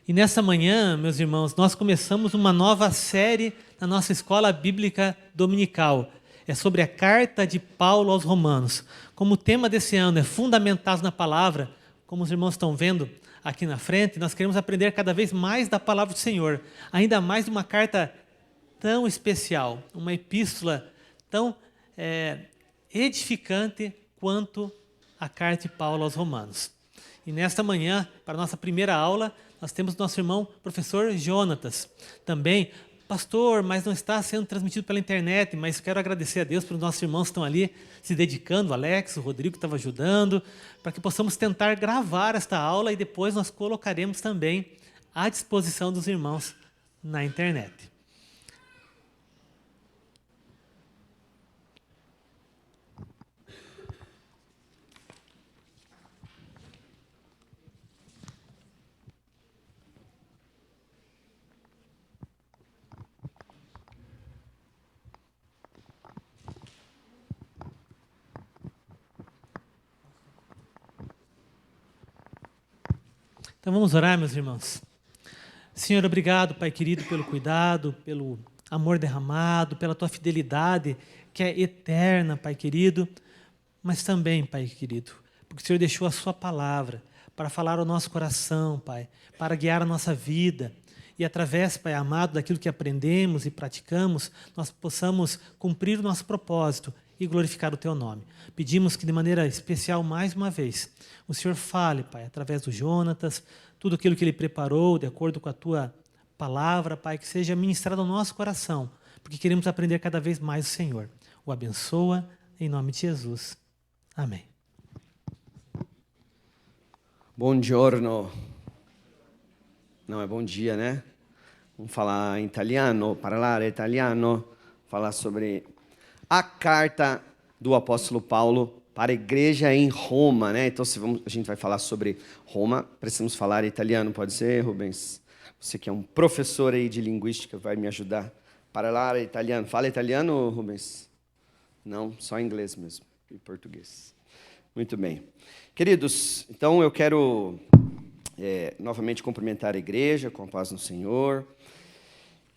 E nessa manhã, meus irmãos, nós começamos uma nova série na nossa escola bíblica dominical. É sobre a carta de Paulo aos Romanos. Como o tema desse ano é Fundamentados na Palavra, como os irmãos estão vendo aqui na frente, nós queremos aprender cada vez mais da palavra do Senhor, ainda mais de uma carta tão especial, uma epístola tão edificante quanto a carta de Paulo aos Romanos. E nesta manhã, para a nossa primeira aula, nós temos nosso irmão, professor Jonatas. Também, pastor, mas não está sendo transmitido pela internet, mas quero agradecer a Deus pelos nossos irmãos que estão ali se dedicando, o Alex, o Rodrigo que estava ajudando, para que possamos tentar gravar esta aula e depois nós colocaremos também à disposição dos irmãos na internet. Então vamos orar, meus irmãos. Senhor, obrigado, Pai querido, pelo cuidado, pelo amor derramado, pela Tua fidelidade, que é eterna, Pai querido, mas também, Pai querido, porque o Senhor deixou a Sua palavra para falar ao nosso coração, Pai, para guiar a nossa vida, e através, Pai amado, daquilo que aprendemos e praticamos, nós possamos cumprir o nosso propósito e glorificar o Teu nome. Pedimos que de maneira especial, mais uma vez, o Senhor fale, Pai, através do Jonatas, tudo aquilo que Ele preparou, de acordo com a Tua palavra, Pai, que seja ministrado ao nosso coração, porque queremos aprender cada vez mais o Senhor. O abençoa, em nome de Jesus. Amém. Buongiorno. Não, é bom dia, né? Vamos falar em italiano, parlare italiano, falar sobre a carta do apóstolo Paulo para a igreja em Roma, né? Então, a gente vai falar sobre Roma, precisamos falar italiano, pode ser, Rubens? Você que é um professor aí de linguística, vai me ajudar. Parlare italiano. Fala italiano, Rubens? Não, só inglês mesmo, e português. Muito bem. Queridos, então eu quero novamente cumprimentar a igreja com a paz no Senhor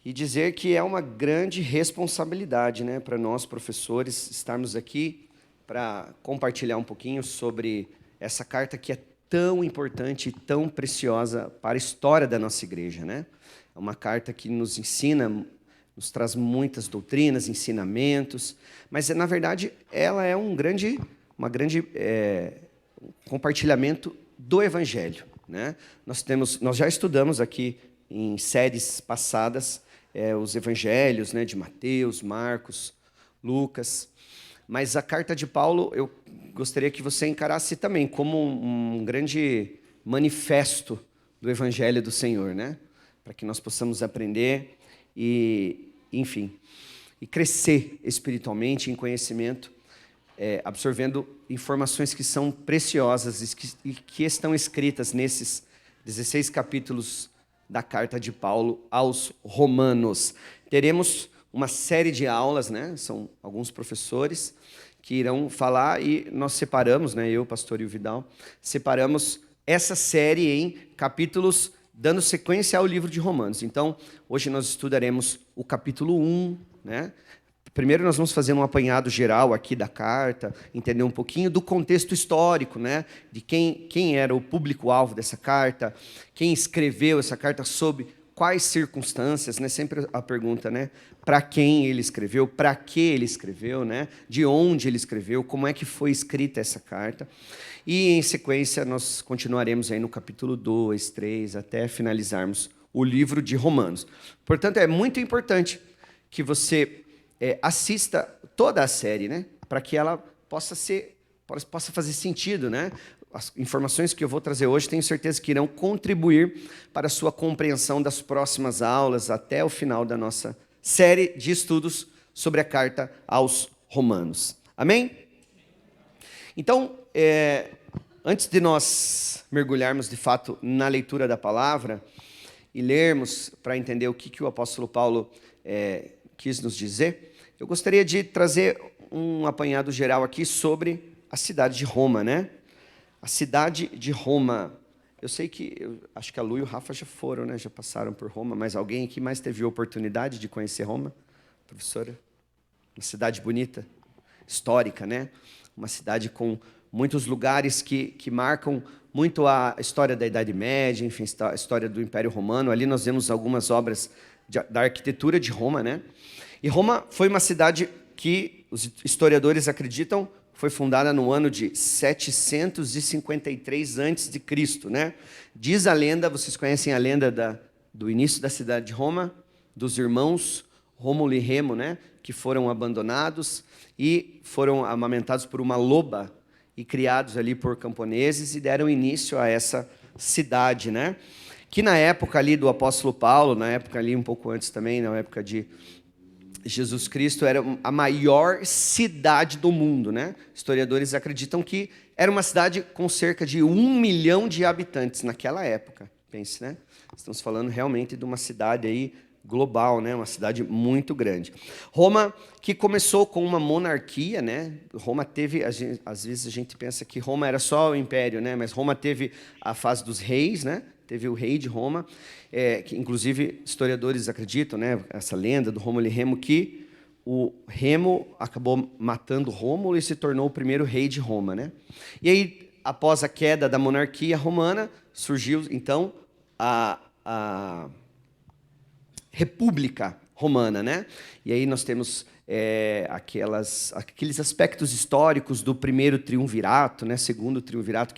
e dizer que é uma grande responsabilidade, né, para nós, professores, estarmos aqui para compartilhar um pouquinho sobre essa carta que é tão importante e tão preciosa para a história da nossa igreja, né? É uma carta que nos ensina, nos traz muitas doutrinas, ensinamentos, mas, na verdade, ela é um grande compartilhamento do Evangelho, né? Nós já estudamos aqui em séries passadas os Evangelhos, né, de Mateus, Marcos, Lucas, mas a carta de Paulo eu gostaria que você encarasse também como um grande manifesto do Evangelho do Senhor, né? Para que nós possamos aprender e, enfim, e crescer espiritualmente em conhecimento, absorvendo informações que são preciosas e que estão escritas nesses 16 capítulos da carta de Paulo aos Romanos. Teremos uma série de aulas, né? São alguns professores que irão falar e nós separamos, né? Eu, pastor e o Vidal, separamos essa série em capítulos dando sequência ao livro de Romanos. Então, hoje nós estudaremos o capítulo 1, né? Primeiro nós vamos fazer um apanhado geral aqui da carta, entender um pouquinho do contexto histórico, né? De quem era o público-alvo dessa carta, quem escreveu essa carta, sob quais circunstâncias, né? Sempre a pergunta, né? Para quem ele escreveu, para que ele escreveu, né? De onde ele escreveu, como é que foi escrita essa carta. E, em sequência, nós continuaremos aí no capítulo 2, 3, até finalizarmos o livro de Romanos. Portanto, é muito importante que você assista toda a série, né? Para que ela possa fazer sentido, né? As informações que eu vou trazer hoje, tenho certeza que irão contribuir para a sua compreensão das próximas aulas, até o final da nossa série de estudos sobre a carta aos Romanos. Amém? Então, antes de nós mergulharmos de fato na leitura da palavra e lermos para entender o que o apóstolo Paulo quis nos dizer, eu gostaria de trazer um apanhado geral aqui sobre a cidade de Roma, né? A cidade de Roma. eu sei que, acho que a Lu e o Rafa já foram, né? Já passaram por Roma, mas alguém aqui mais teve a oportunidade de conhecer Roma? Professora? Uma cidade bonita, histórica, né? Uma cidade com muitos lugares que marcam muito a história da Idade Média, enfim, a história do Império Romano. Ali nós vemos algumas obras da arquitetura de Roma, né? E Roma foi uma cidade que os historiadores acreditam foi fundada no ano de 753 a.C., né? Diz a lenda, vocês conhecem a lenda do início da cidade de Roma, dos irmãos Rômulo e Remo, né? Que foram abandonados e foram amamentados por uma loba e criados ali por camponeses e deram início a essa cidade, né? Que na época ali do apóstolo Paulo, na época ali um pouco antes também, na época de Jesus Cristo, era a maior cidade do mundo, né? Historiadores acreditam que era uma cidade com cerca de 1 milhão de habitantes naquela época. Pense, né? Estamos falando realmente de uma cidade aí global, né? Uma cidade muito grande. Roma, que começou com uma monarquia, né? Roma teve, às vezes a gente pensa que Roma era só o império, né? Mas Roma teve a fase dos reis, né? Teve o rei de Roma, que inclusive historiadores acreditam, né? Essa lenda do Rômulo e Remo, que o Remo acabou matando Rômulo e se tornou o primeiro rei de Roma, né? E aí, após a queda da monarquia romana, surgiu então a República Romana, né? E aí nós temos aqueles aspectos históricos do primeiro triunvirato, né? Segundo triunvirato.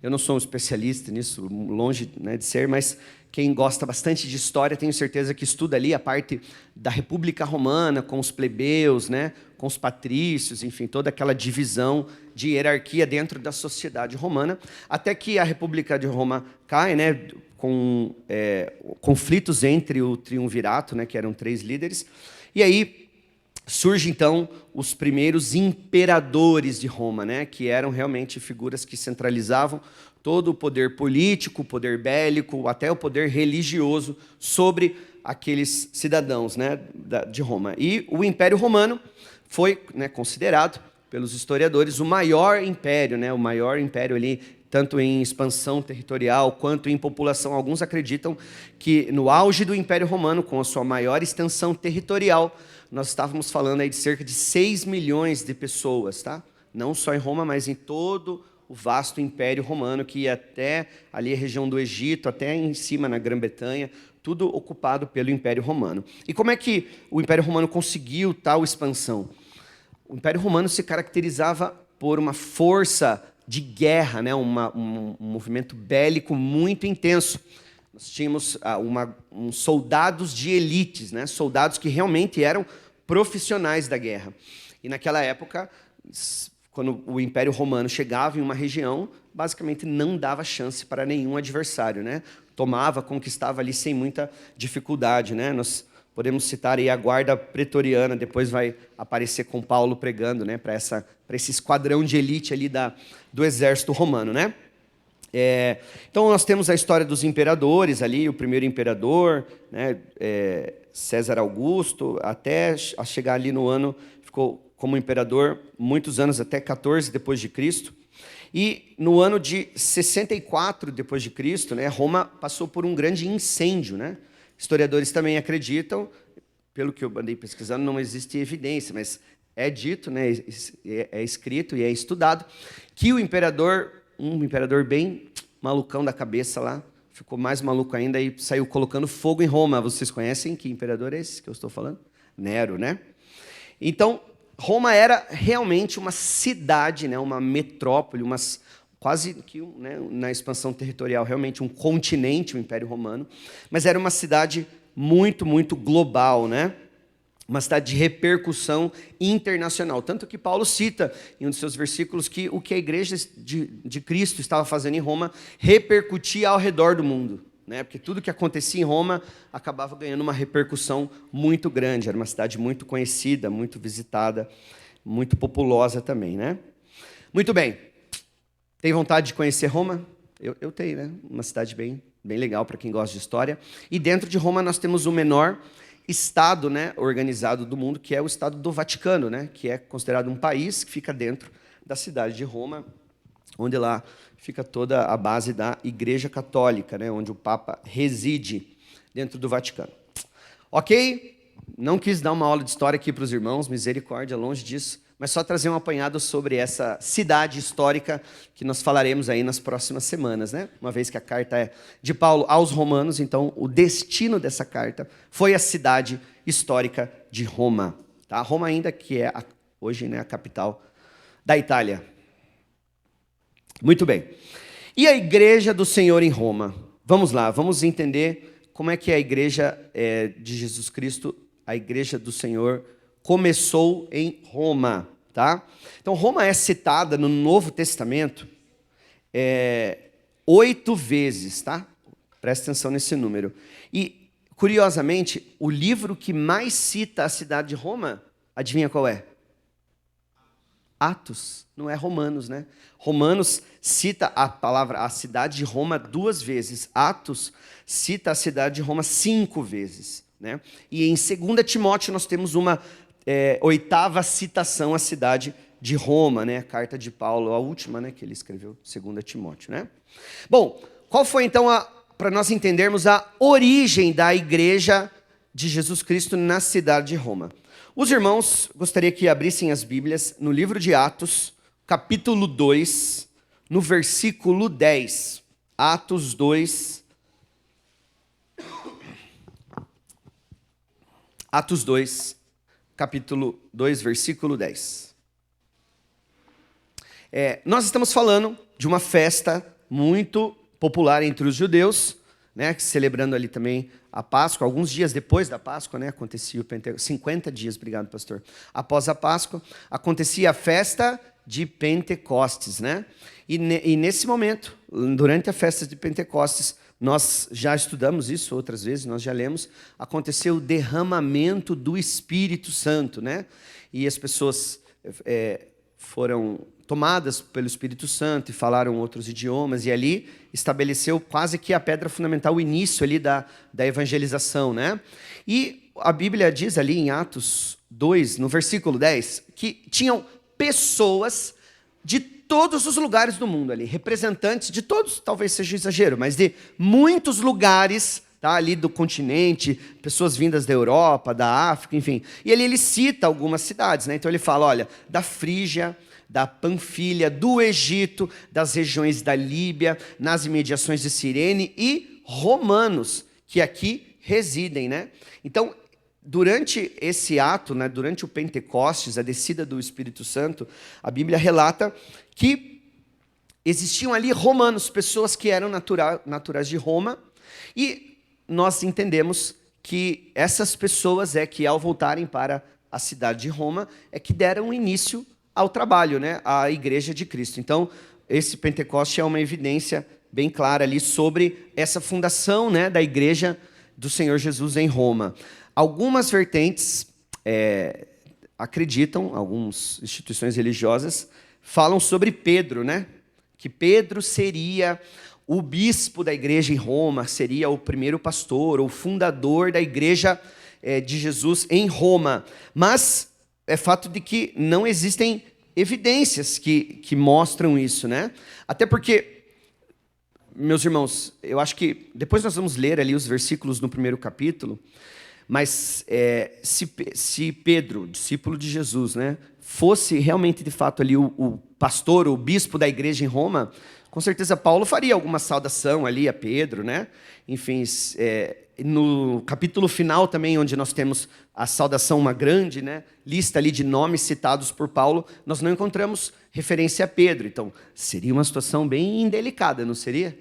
Eu não sou um especialista nisso, longe, né, de ser, mas quem gosta bastante de história, tenho certeza que estuda ali a parte da República Romana, com os plebeus, né? Com os patrícios, enfim, toda aquela divisão de hierarquia dentro da sociedade romana, até que a República de Roma cai, né? Com conflitos entre o triunvirato, né, que eram 3 líderes, e aí surge então os primeiros imperadores de Roma, né, que eram realmente figuras que centralizavam todo o poder político, o poder bélico, até o poder religioso sobre aqueles cidadãos, né, de Roma. E o Império Romano foi, né, considerado pelos historiadores o maior império, né, o maior império ali, tanto em expansão territorial quanto em população. Alguns acreditam que no auge do Império Romano, com a sua maior extensão territorial, nós estávamos falando aí de cerca de 6 milhões de pessoas, tá? Não só em Roma, mas em todo o vasto Império Romano, que ia até ali a região do Egito, até em cima na Grã-Bretanha, tudo ocupado pelo Império Romano. E como é que o Império Romano conseguiu tal expansão? O Império Romano se caracterizava por uma força de guerra, né? Um movimento bélico muito intenso. Nós tínhamos soldados de elites, né? Soldados que realmente eram profissionais da guerra. E naquela época, quando o Império Romano chegava em uma região, basicamente não dava chance para nenhum adversário, né? Tomava, conquistava ali sem muita dificuldade, né? Nós podemos citar aí a guarda pretoriana, depois vai aparecer com Paulo pregando, né, para esse esquadrão de elite ali do exército romano, né? Então nós temos a história dos imperadores ali, o primeiro imperador, né, César Augusto, até a chegar ali no ano, ficou como imperador muitos anos, até 14 depois de Cristo. E no ano de 64 depois de Cristo, né, Roma passou por um grande incêndio, né? Historiadores também acreditam, pelo que eu andei pesquisando, não existe evidência, mas é dito, né, é escrito e é estudado, que um imperador bem malucão da cabeça lá, ficou mais maluco ainda e saiu colocando fogo em Roma. Vocês conhecem que imperador é esse que eu estou falando? Nero, né? Então, Roma era realmente uma cidade, né, uma metrópole, quase que, né, na expansão territorial, realmente um continente, o Império Romano, mas era uma cidade muito, muito global, né? Uma cidade de repercussão internacional. Tanto que Paulo cita em um dos seus versículos que o que a igreja de Cristo estava fazendo em Roma repercutia ao redor do mundo, né? Porque tudo que acontecia em Roma acabava ganhando uma repercussão muito grande. Era uma cidade muito conhecida, muito visitada, muito populosa também, né? Muito bem. Tem vontade de conhecer Roma? Eu tenho, né? Uma cidade bem legal para quem gosta de história. E dentro de Roma nós temos o menor estado, né, organizado do mundo, que é o estado do Vaticano, né? Que é considerado um país que fica dentro da cidade de Roma, onde lá fica toda a base da Igreja Católica, né, onde o Papa reside dentro do Vaticano. Ok? Não quis dar uma aula de história aqui para os irmãos, misericórdia, longe disso, mas só trazer um apanhado sobre essa cidade histórica que nós falaremos aí nas próximas semanas, né? Uma vez que a carta é de Paulo aos Romanos, então o destino dessa carta foi a cidade histórica de Roma. Tá? Roma ainda que é hoje, né, a capital da Itália. Muito bem. E a igreja do Senhor em Roma? Vamos lá, vamos entender como é que a igreja de Jesus Cristo, a igreja do Senhor, começou em Roma. Tá? Então, Roma é citada no Novo Testamento 8 vezes. Tá? Presta atenção nesse número. E, curiosamente, o livro que mais cita a cidade de Roma, adivinha qual é? Atos, não é Romanos, né? Romanos cita a cidade de Roma 2 vezes. Atos cita a cidade de Roma 5 vezes, né? E em 2 Timóteo nós temos uma 8ª citação à cidade de Roma, né? A carta de Paulo, a última, né, que ele escreveu, 2 Timóteo, né? Bom, qual foi então para nós entendermos a origem da igreja de Jesus Cristo na cidade de Roma? Os irmãos, gostaria que abrissem as Bíblias no livro de Atos, capítulo 2, no versículo 10. Atos 2. Atos 2, capítulo 2, versículo 10. Nós estamos falando de uma festa muito popular entre os judeus, né, celebrando ali também a Páscoa. Alguns dias depois da Páscoa, né, acontecia o Pentecostes. 50 dias, obrigado, pastor. Após a Páscoa, acontecia a festa de Pentecostes, né? E nesse momento, durante a festa de Pentecostes, nós já estudamos isso outras vezes, nós já lemos, aconteceu o derramamento do Espírito Santo, né? E as pessoas foram tomadas pelo Espírito Santo e falaram outros idiomas, e ali estabeleceu quase que a pedra fundamental, o início ali da evangelização, né? E a Bíblia diz ali em Atos 2, no versículo 10, que tinham pessoas de todos os lugares do mundo ali, representantes de todos, talvez seja um exagero, mas de muitos lugares, tá, ali do continente, pessoas vindas da Europa, da África, enfim. E ele cita algumas cidades, né? Então ele fala, olha, da Frígia, da Panfilha, do Egito, das regiões da Líbia, nas imediações de Cirene e romanos, que aqui residem, né? Então, durante esse ato, né, durante o Pentecostes, a descida do Espírito Santo, a Bíblia relata que existiam ali romanos, pessoas que eram naturais de Roma, e nós entendemos que essas pessoas que ao voltarem para a cidade de Roma, que deram início ao trabalho, né, à igreja de Cristo. Então, esse Pentecostes é uma evidência bem clara ali sobre essa fundação, né, da igreja do Senhor Jesus em Roma. Algumas vertentes acreditam, algumas instituições religiosas, falam sobre Pedro, né, que Pedro seria o bispo da igreja em Roma, seria o primeiro pastor, ou fundador da igreja de Jesus em Roma. Mas é fato de que não existem evidências que mostram isso, né? Até porque, meus irmãos, eu acho que depois nós vamos ler ali os versículos no primeiro capítulo, mas se Pedro, discípulo de Jesus, né, fosse realmente de fato ali o pastor, o bispo da igreja em Roma, com certeza Paulo faria alguma saudação ali a Pedro, né? Enfim, no capítulo final também, onde nós temos a saudação, uma grande, né, lista ali de nomes citados por Paulo, nós não encontramos referência a Pedro. Então, seria uma situação bem indelicada, não seria?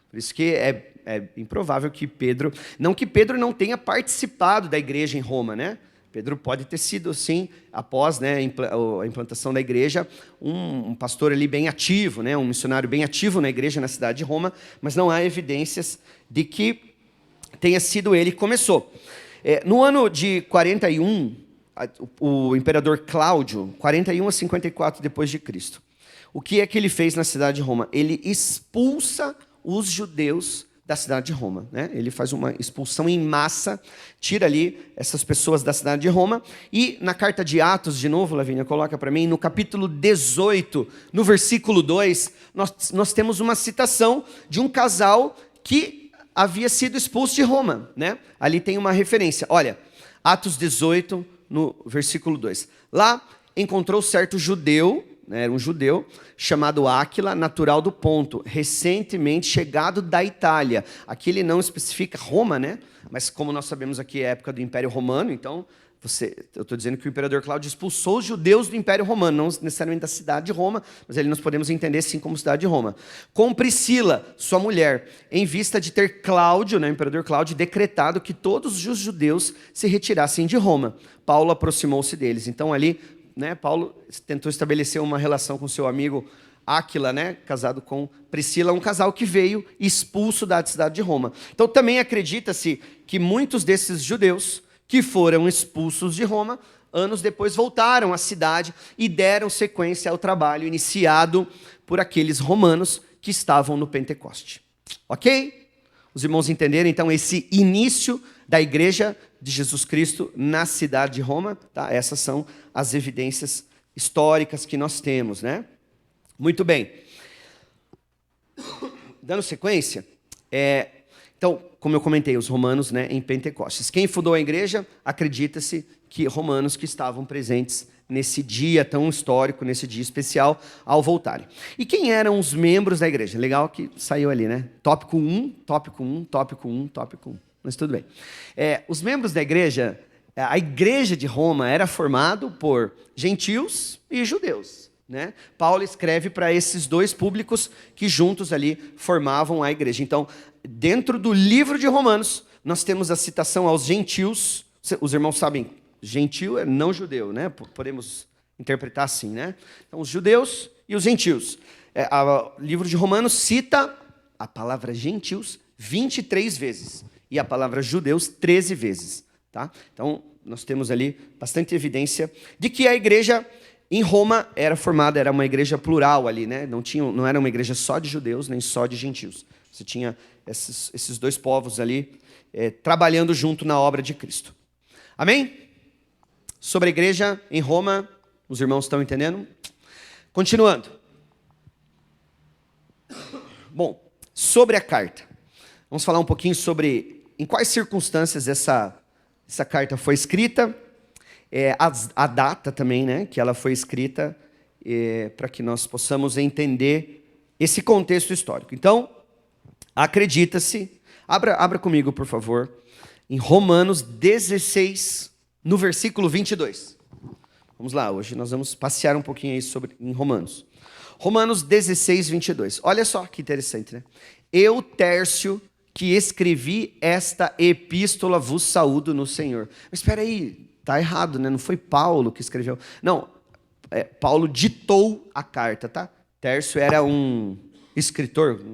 Por isso que é improvável que Pedro... Não que Pedro não tenha participado da igreja em Roma, né? Pedro pode ter sido, sim, após, né, a implantação da igreja, um pastor ali bem ativo, né, um missionário bem ativo na igreja na cidade de Roma, mas não há evidências de que tenha sido ele que começou. No ano de 41, o imperador Cláudio, 41 a 54 depois de Cristo, o que é que ele fez na cidade de Roma? Ele expulsa os judeus da cidade de Roma, né? Ele faz uma expulsão em massa, tira ali essas pessoas da cidade de Roma. E na carta de Atos, de novo, Lavínia, coloca para mim, no capítulo 18, no versículo 2, nós temos uma citação de um casal que havia sido expulso de Roma, né? Ali tem uma referência. Olha, Atos 18, no versículo 2. Lá encontrou certo judeu, era um judeu, chamado Áquila, natural do Ponto, recentemente chegado da Itália. Aqui ele não especifica Roma, né? Mas como nós sabemos aqui é a época do Império Romano, então eu estou dizendo que o imperador Cláudio expulsou os judeus do Império Romano, não necessariamente da cidade de Roma, mas ali nós podemos entender sim como cidade de Roma. Com Priscila, sua mulher, em vista de ter Cláudio, né, o imperador Cláudio, decretado que todos os judeus se retirassem de Roma. Paulo aproximou-se deles. Então ali, né, Paulo tentou estabelecer uma relação com seu amigo Áquila, né, casado com Priscila, um casal que veio expulso da cidade de Roma. Então também acredita-se que muitos desses judeus que foram expulsos de Roma, anos depois voltaram à cidade e deram sequência ao trabalho iniciado por aqueles romanos que estavam no Pentecoste. Ok? Os irmãos entenderam, então, esse início da igreja de Jesus Cristo na cidade de Roma? Tá? Essas são as evidências históricas que nós temos, né? Muito bem. Dando sequência, então, como eu comentei, os romanos, né, em Pentecostes. Quem fundou a igreja? Acredita-se que romanos que estavam presentes nesse dia tão histórico, nesse dia especial, ao voltarem. E quem eram os membros da igreja? Legal que saiu ali, né? Tópico 1, tópico 1, tópico 1, tópico 1. Mas tudo bem. Os membros da igreja, a igreja de Roma era formado por gentios e judeus, né? Paulo escreve para esses dois públicos que juntos ali formavam a igreja. Então, dentro do livro de Romanos, nós temos a citação aos gentios. Os irmãos sabem, gentio é não judeu, né? Podemos interpretar assim, né? Então, os judeus e os gentios. O livro de Romanos cita a palavra gentios 23 vezes e a palavra judeus 13 vezes, tá? Então, nós temos ali bastante evidência de que a igreja em Roma era uma igreja plural ali, né? Não era uma igreja só de judeus nem só de gentios. Você tinha esses dois povos ali trabalhando junto na obra de Cristo. Amém? Sobre a igreja em Roma, os irmãos estão entendendo? Continuando. Bom, sobre a carta. Vamos falar um pouquinho sobre em quais circunstâncias essa carta foi escrita, a data também, né, que ela foi escrita, para que nós possamos entender esse contexto histórico. Então, acredita-se, abra comigo, por favor, em Romanos 16, no versículo 22. Vamos lá, hoje nós vamos passear um pouquinho aí em Romanos. Romanos 16, 22. Olha só que interessante, né? Eu, Tércio, que escrevi esta epístola, vos saúdo no Senhor. Mas espera aí, está errado, né? Não foi Paulo que escreveu. Não, Paulo ditou a carta, tá? Tércio era um escritor...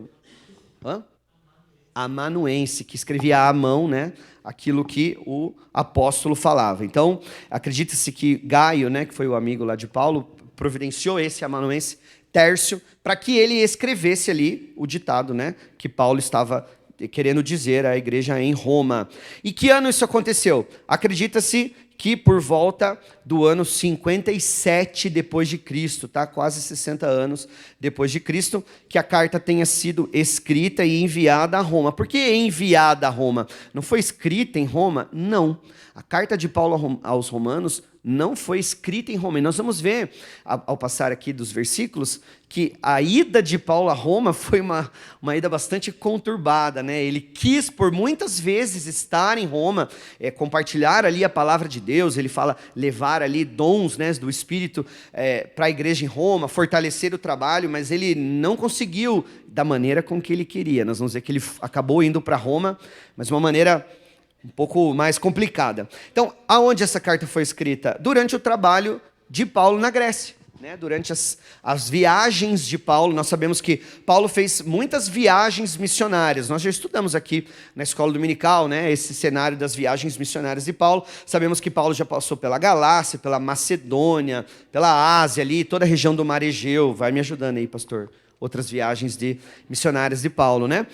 amanuense, que escrevia à mão, né, aquilo que o apóstolo falava. Então, acredita-se que Gaio, né, que foi o amigo lá de Paulo, providenciou esse amanuense, Tércio, para que ele escrevesse ali o ditado, né, que Paulo estava querendo dizer à igreja em Roma. E que ano isso aconteceu? Acredita-se que por volta do ano 57 depois de Cristo, tá? Quase 60 anos depois de Cristo, que a carta tenha sido escrita e enviada a Roma. Por que enviada a Roma? Não foi escrita em Roma? Não. A carta de Paulo aos Romanos não foi escrita em Roma. E nós vamos ver, ao passar aqui dos versículos, que a ida de Paulo a Roma foi uma ida bastante conturbada, né? Ele quis por muitas vezes estar em Roma, compartilhar ali a palavra de Deus. Ele fala levar ali dons, né, do Espírito para a igreja em Roma, fortalecer o trabalho, mas ele não conseguiu da maneira com que ele queria. Nós vamos ver que ele acabou indo para Roma, mas de uma maneira um pouco mais complicada. Então, aonde essa carta foi escrita? Durante o trabalho de Paulo na Grécia, né? Durante as viagens de Paulo. Nós sabemos que Paulo fez muitas viagens missionárias. Nós já estudamos aqui na escola dominical, né, esse cenário das viagens missionárias de Paulo. Sabemos que Paulo já passou pela Galácia, pela Macedônia, pela Ásia ali, toda a região do Mar Egeu. Vai me ajudando aí, pastor outras viagens missionárias de Paulo, né?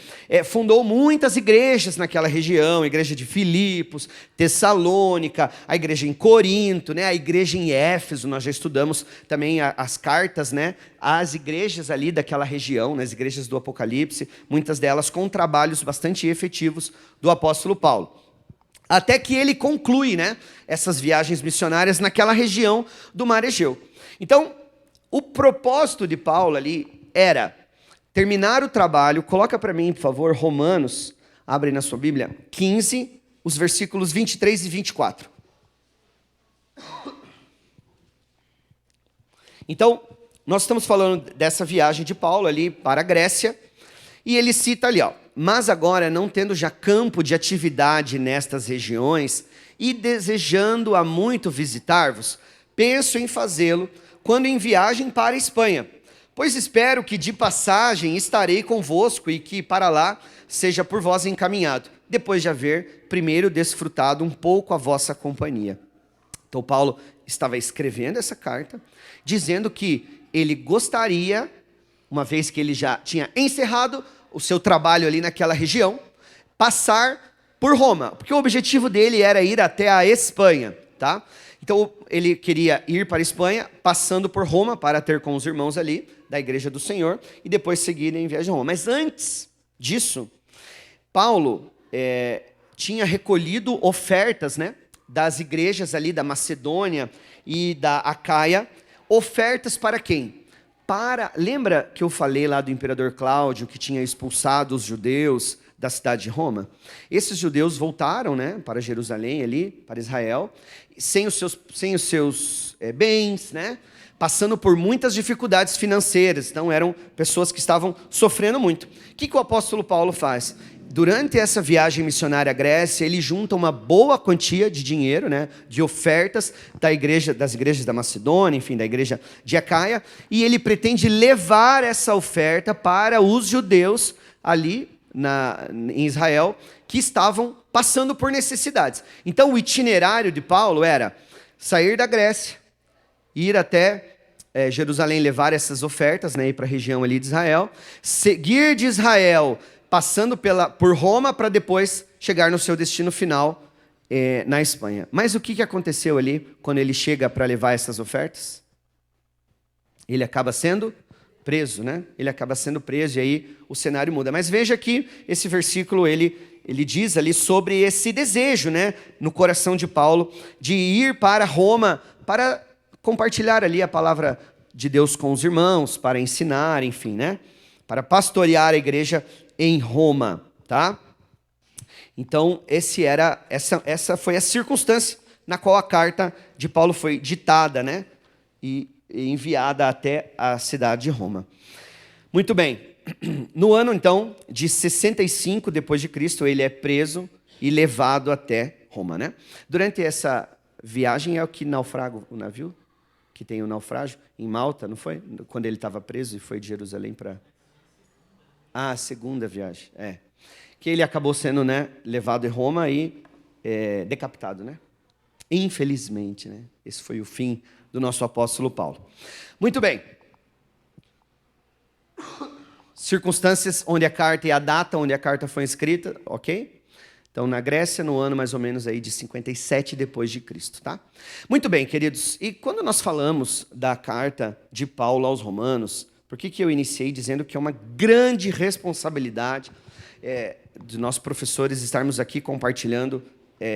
Fundou muitas igrejas naquela região, a igreja de Filipos, Tessalônica, a igreja em Corinto, né? A igreja em Éfeso, nós já estudamos também as cartas, né? Às igrejas ali daquela região, né? As igrejas do Apocalipse, muitas delas com trabalhos bastante efetivos do apóstolo Paulo. Até que ele conclui, né? Essas viagens missionárias naquela região do Mar Egeu. Então, o propósito de Paulo ali era terminar o trabalho. Coloca para mim, por favor, Romanos, abre na sua Bíblia, 15, os versículos 23 e 24. Então, nós estamos falando dessa viagem de Paulo ali para a Grécia, e ele cita ali, ó: mas agora, não tendo já campo de atividade nestas regiões, e desejando há muito visitar-vos, penso em fazê-lo quando em viagem para a Espanha. Pois espero que de passagem estarei convosco e que para lá seja por vós encaminhado, depois de haver primeiro desfrutado um pouco a vossa companhia. Então Paulo estava escrevendo essa carta, dizendo que ele gostaria, uma vez que ele já tinha encerrado o seu trabalho ali naquela região, passar por Roma, porque o objetivo dele era ir até a Espanha, tá? Então ele queria ir para a Espanha, passando por Roma para ter com os irmãos ali da Igreja do Senhor e depois seguir em viagem a Roma. Mas antes disso, Paulo tinha recolhido ofertas, né, das igrejas ali da Macedônia e da Acaia. Ofertas para quem? Lembra que eu falei lá do imperador Cláudio, que tinha expulsado os judeus da cidade de Roma? Esses judeus voltaram, né, para Jerusalém ali, para Israel, sem os seus bens, né, passando por muitas dificuldades financeiras. Então eram pessoas que estavam sofrendo muito. O que o apóstolo Paulo faz? Durante essa viagem missionária à Grécia, ele junta uma boa quantia de dinheiro, né, de ofertas das igrejas da Macedônia, enfim, da igreja de Acaia, e ele pretende levar essa oferta para os judeus ali em Israel, que estavam passando por necessidades. Então o itinerário de Paulo era sair da Grécia, ir até Jerusalém, levar essas ofertas, né, ir para a região ali de Israel, seguir de Israel, passando por Roma, para depois chegar no seu destino final na Espanha. Mas o que aconteceu ali quando ele chega para levar essas ofertas? Ele acaba sendo preso, né? Ele acaba sendo preso e aí o cenário muda. Mas veja que esse versículo, ele diz ali sobre esse desejo, né, no coração de Paulo, de ir para Roma, para compartilhar ali a palavra de Deus com os irmãos, para ensinar, enfim, né? Para pastorear a igreja em Roma, tá? Então, essa foi a circunstância na qual a carta de Paulo foi ditada, né? E enviada até a cidade de Roma. Muito bem. No ano, então, de 65 depois de Cristo, ele é preso e levado até Roma, né? Durante essa viagem é o que naufraga o navio, que tem o naufrágio em Malta, não foi? Quando ele estava preso e foi de Jerusalém para... a segunda viagem, que ele acabou sendo, né, levado em Roma e decapitado, né? Infelizmente, né? Esse foi o fim do nosso apóstolo Paulo. Muito bem. Circunstâncias onde a carta e a data onde a carta foi escrita, ok? Então, na Grécia, no ano mais ou menos aí de 57 depois de Cristo, tá? Muito bem, queridos. E quando nós falamos da carta de Paulo aos Romanos, por que eu iniciei dizendo que é uma grande responsabilidade de nós professores estarmos aqui compartilhando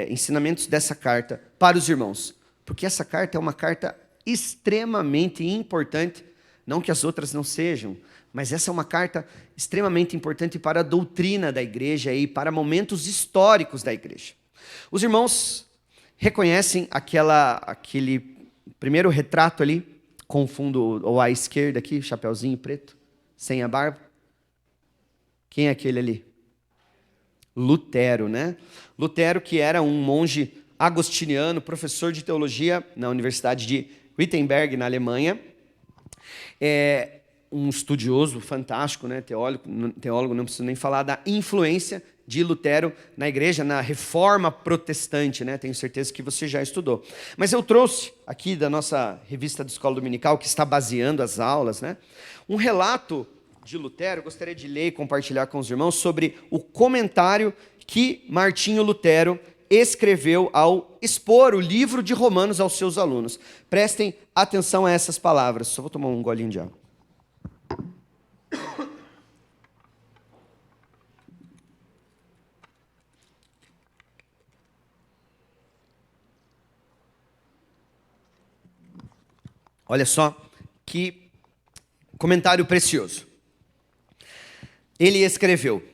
ensinamentos dessa carta para os irmãos? Porque essa carta é uma carta extremamente importante, não que as outras não sejam, mas essa é uma carta extremamente importante para a doutrina da igreja e para momentos históricos da igreja. Os irmãos reconhecem aquele primeiro retrato ali, com fundo ou à esquerda aqui, chapeuzinho preto, sem a barba? Quem é aquele ali? Lutero, né? Lutero, que era um monge agostiniano, professor de teologia na Universidade de Wittenberg, na Alemanha. Um estudioso fantástico, né? Teólogo, não preciso nem falar da influência de Lutero na igreja, na reforma protestante, né? Tenho certeza que você já estudou. Mas eu trouxe aqui da nossa revista da Escola Dominical, que está baseando as aulas, né? Um relato de Lutero, eu gostaria de ler e compartilhar com os irmãos sobre o comentário que Martinho Lutero escreveu ao expor o livro de Romanos aos seus alunos. Prestem atenção a essas palavras. Só vou tomar um golinho de água. Olha só que comentário precioso. Ele escreveu: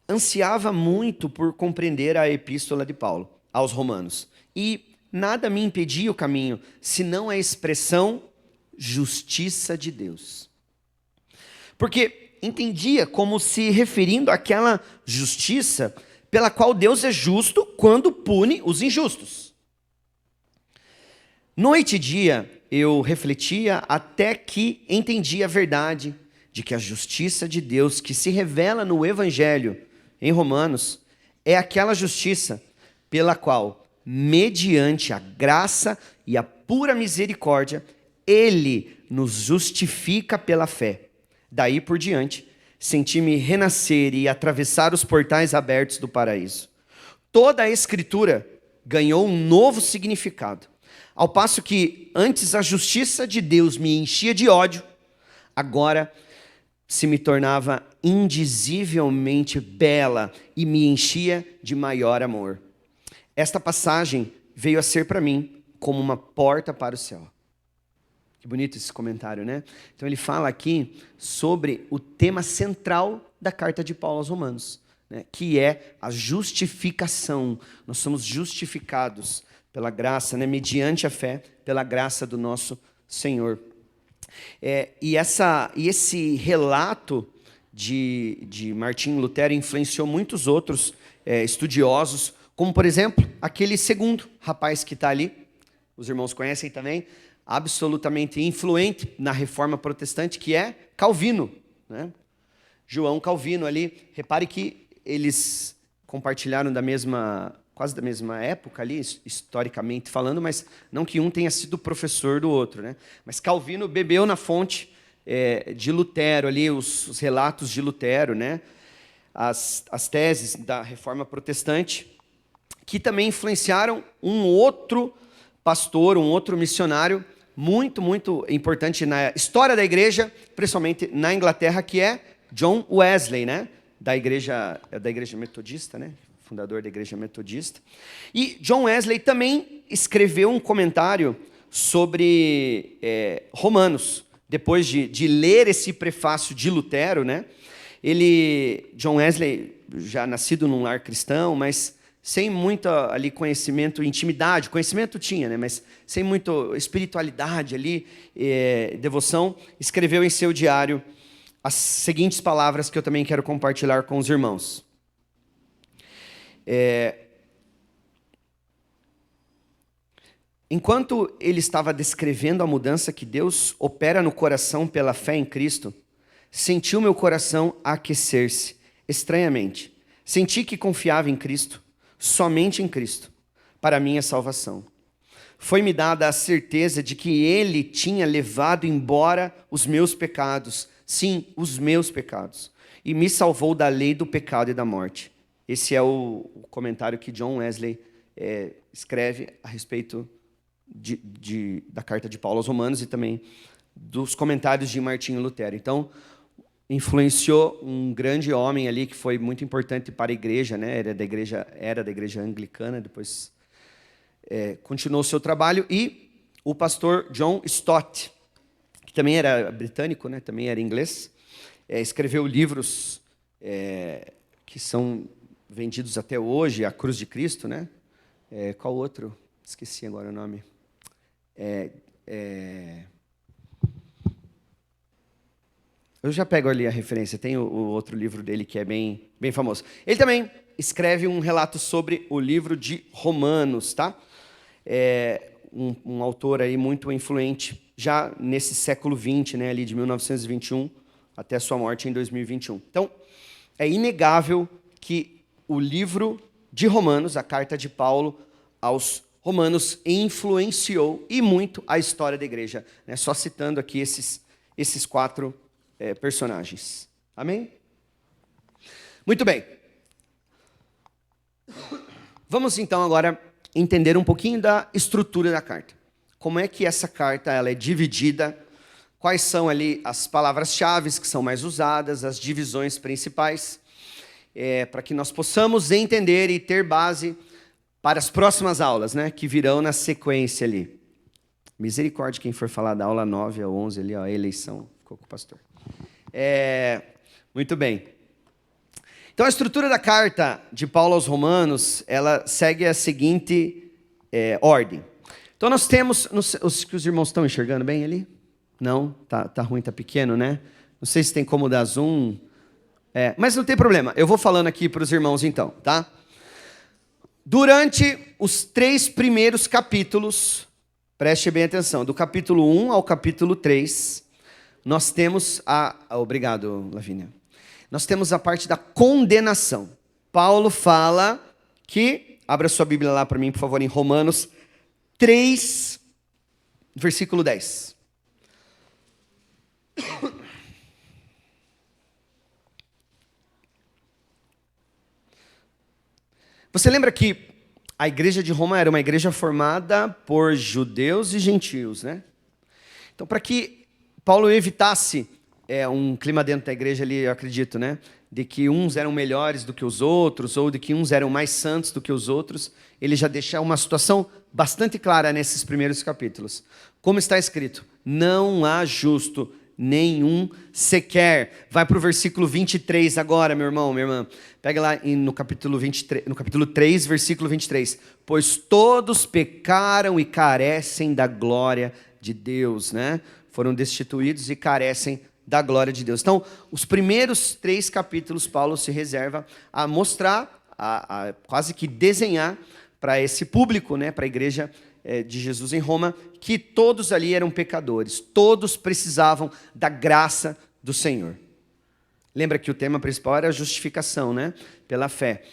ansiava muito por compreender a epístola de Paulo aos Romanos, e nada me impedia o caminho, senão a expressão justiça de Deus. Porque entendia como se referindo àquela justiça pela qual Deus é justo quando pune os injustos. Noite e dia eu refletia até que entendi a verdade de que a justiça de Deus que se revela no Evangelho, em Romanos, é aquela justiça pela qual, mediante a graça e a pura misericórdia, Ele nos justifica pela fé. Daí por diante, senti-me renascer e atravessar os portais abertos do paraíso. Toda a Escritura ganhou um novo significado. Ao passo que antes a justiça de Deus me enchia de ódio, agora se me tornava indizivelmente bela e me enchia de maior amor. Esta passagem veio a ser para mim como uma porta para o céu. Que bonito esse comentário, né? Então ele fala aqui sobre o tema central da carta de Paulo aos Romanos, né? Que é a justificação. Nós somos justificados pela graça, né? Mediante a fé, pela graça do nosso Senhor. E esse relato de Martinho Lutero influenciou muitos outros estudiosos, como, por exemplo, aquele segundo rapaz que está ali, os irmãos conhecem também, absolutamente influente na Reforma Protestante, que é Calvino, né? João Calvino ali. Repare que eles compartilharam quase da mesma época ali, historicamente falando, mas não que um tenha sido professor do outro, né? Mas Calvino bebeu na fonte de Lutero ali, os relatos de Lutero, né? As teses da Reforma Protestante, que também influenciaram um outro pastor, um outro missionário, muito, muito importante na história da igreja, principalmente na Inglaterra, que é John Wesley, né? Da igreja metodista, né? Fundador da igreja metodista. E John Wesley também escreveu um comentário sobre Romanos. Depois de ler esse prefácio de Lutero, né? John Wesley, já nascido num lar cristão, mas sem muito ali conhecimento, intimidade, conhecimento tinha, né? Mas sem muita espiritualidade ali, devoção, escreveu em seu diário as seguintes palavras que eu também quero compartilhar com os irmãos. Enquanto ele estava descrevendo a mudança que Deus opera no coração pela fé em Cristo, senti o meu coração aquecer-se estranhamente. Senti que confiava em Cristo, somente em Cristo, para a minha salvação. Foi-me dada a certeza de que Ele tinha levado embora os meus pecados, sim, os meus pecados, e me salvou da lei do pecado e da morte. Esse é o comentário que John Wesley escreve a respeito da carta de Paulo aos Romanos e também dos comentários de Martinho Lutero. Então, influenciou um grande homem ali que foi muito importante para a igreja, né? Era da igreja anglicana, depois continuou o seu trabalho, e o pastor John Stott, que também era britânico, né? Também era inglês, escreveu livros que são vendidos até hoje, A Cruz de Cristo, né? Qual outro? Esqueci agora o nome. Eu já pego ali a referência. Tem o outro livro dele que é bem, bem famoso. Ele também escreve um relato sobre o livro de Romanos, tá? Um autor aí muito influente, já nesse século XX, né? Ali de 1921 até a sua morte em 2021. Então, é inegável que o livro de Romanos, a carta de Paulo aos Romanos, influenciou e muito a história da igreja, né? Só citando aqui esses quatro personagens. Amém? Muito bem. Vamos então agora entender um pouquinho da estrutura da carta. Como é que essa carta ela é dividida, quais são ali as palavras-chave que são mais usadas, as divisões principais, para que nós possamos entender e ter base para as próximas aulas, né, que virão na sequência ali. Misericórdia quem for falar da aula 9 a 11 ali, ó, a eleição, ficou com o pastor. Muito bem. Então, a estrutura da carta de Paulo aos Romanos, ela segue a seguinte ordem. Então, nós temos... Os irmãos estão enxergando bem ali? Não? Tá ruim, tá pequeno, né? Não sei se tem como dar zoom. Mas não tem problema. Eu vou falando aqui para os irmãos, então, tá? Durante os 3 primeiros capítulos, preste bem atenção, do capítulo 1 ao capítulo 3, nós temos Obrigado, Lavínia. Nós temos a parte da condenação. Paulo fala que... Abra sua Bíblia lá para mim, por favor, em Romanos 3, versículo 10. Você lembra que a igreja de Roma era uma igreja formada por judeus e gentios, né? Então, para que Paulo evitasse um clima dentro da igreja ali, eu acredito, né? De que uns eram melhores do que os outros, ou de que uns eram mais santos do que os outros, ele já deixa uma situação bastante clara nesses primeiros capítulos. Como está escrito, não há justo nenhum sequer. Vai para o versículo 23 agora, meu irmão, minha irmã. Pega lá no capítulo 23, no capítulo 3, versículo 23. Pois todos pecaram e carecem da glória de Deus, né? Foram destituídos e carecem da glória de Deus. Então, os primeiros 3 capítulos, Paulo se reserva a mostrar, a quase que desenhar para esse público, né, para a igreja de Jesus em Roma, que todos ali eram pecadores, todos precisavam da graça do Senhor. Lembra que o tema principal era a justificação, né, pela fé.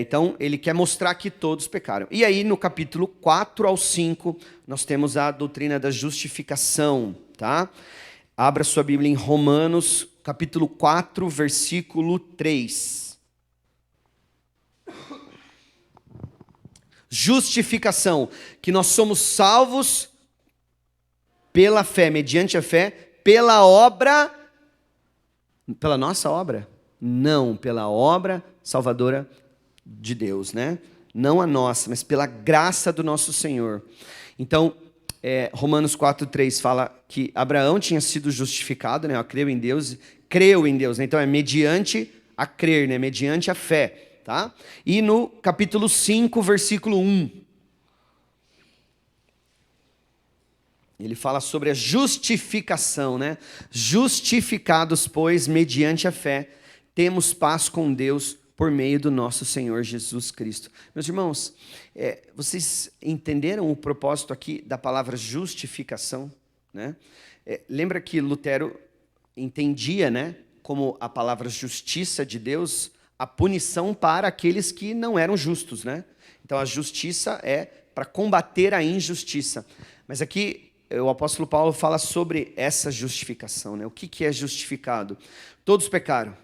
Então, ele quer mostrar que todos pecaram. E aí, no capítulo 4 ao 5, nós temos a doutrina da justificação, tá? Abra sua Bíblia em Romanos, capítulo 4, versículo 3. Justificação, que nós somos salvos pela fé, mediante a fé, pela obra, pela nossa obra? Não, pela obra salvadora de Deus, né? Não a nossa, mas pela graça do nosso Senhor. Então, Romanos 4:3 fala que Abraão tinha sido justificado, né? Creu em Deus, né? Então é mediante a crer, né? Mediante a fé, tá? E no capítulo 5, versículo 1, ele fala sobre a justificação, né? Justificados, pois, mediante a fé, temos paz com Deus por meio do nosso Senhor Jesus Cristo. Meus irmãos, vocês entenderam o propósito aqui da palavra justificação, né? Lembra que Lutero entendia, né, como a palavra justiça de Deus, a punição para aqueles que não eram justos, né? Então a justiça é para combater a injustiça. Mas aqui o apóstolo Paulo fala sobre essa justificação, né? O que é justificado? Todos pecaram.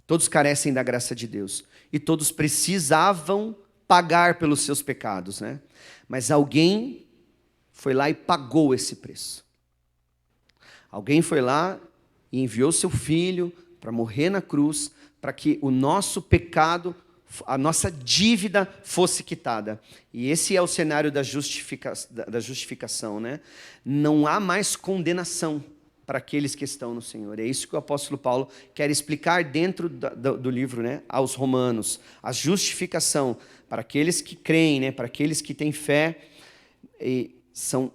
Todos carecem da graça de Deus. E todos precisavam pagar pelos seus pecados, né? Mas alguém foi lá e pagou esse preço. Alguém foi lá e enviou seu filho para morrer na cruz, para que o nosso pecado, a nossa dívida fosse quitada. E esse é o cenário da justificação, né? Não há mais condenação para aqueles que estão no Senhor. É isso que o apóstolo Paulo quer explicar dentro do livro, né, aos Romanos. A justificação para aqueles que creem, né, para aqueles que têm fé, e são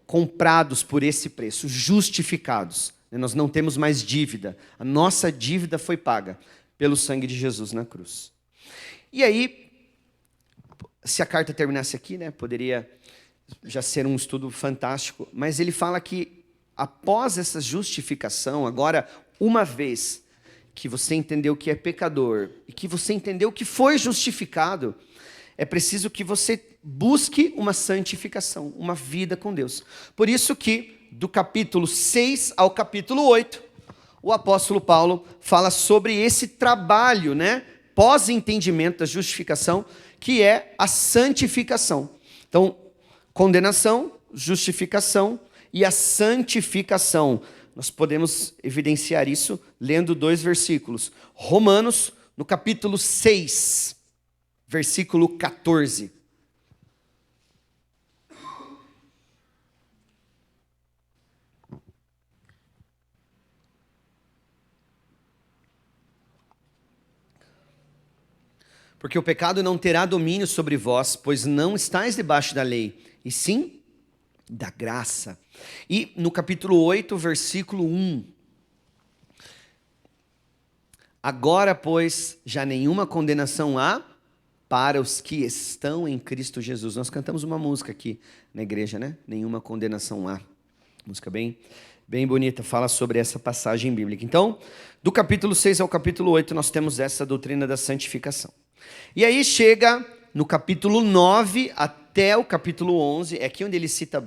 comprados por esse preço, justificados. Nós não temos mais dívida. A nossa dívida foi paga pelo sangue de Jesus na cruz. E aí, se a carta terminasse aqui, né, poderia já ser um estudo fantástico, mas ele fala que após essa justificação, agora, uma vez que você entendeu que é pecador e que você entendeu que foi justificado, é preciso que você busque uma santificação, uma vida com Deus. Por isso que, do capítulo 6 ao capítulo 8, o apóstolo Paulo fala sobre esse trabalho, né, pós-entendimento da justificação, que é a santificação. Então, condenação, justificação e a santificação. Nós podemos evidenciar isso lendo 2 versículos. Romanos, no capítulo 6, versículo 14. Porque o pecado não terá domínio sobre vós, pois não estáis debaixo da lei, e sim da graça. E no capítulo 8, versículo 1. Agora, pois, já nenhuma condenação há para os que estão em Cristo Jesus. Nós cantamos uma música aqui na igreja, né? Nenhuma condenação há. Música bem bonita, fala sobre essa passagem bíblica. Então, do capítulo 6 ao capítulo 8, nós temos essa doutrina da santificação. E aí chega no capítulo 9 até o capítulo 11, é aqui onde ele cita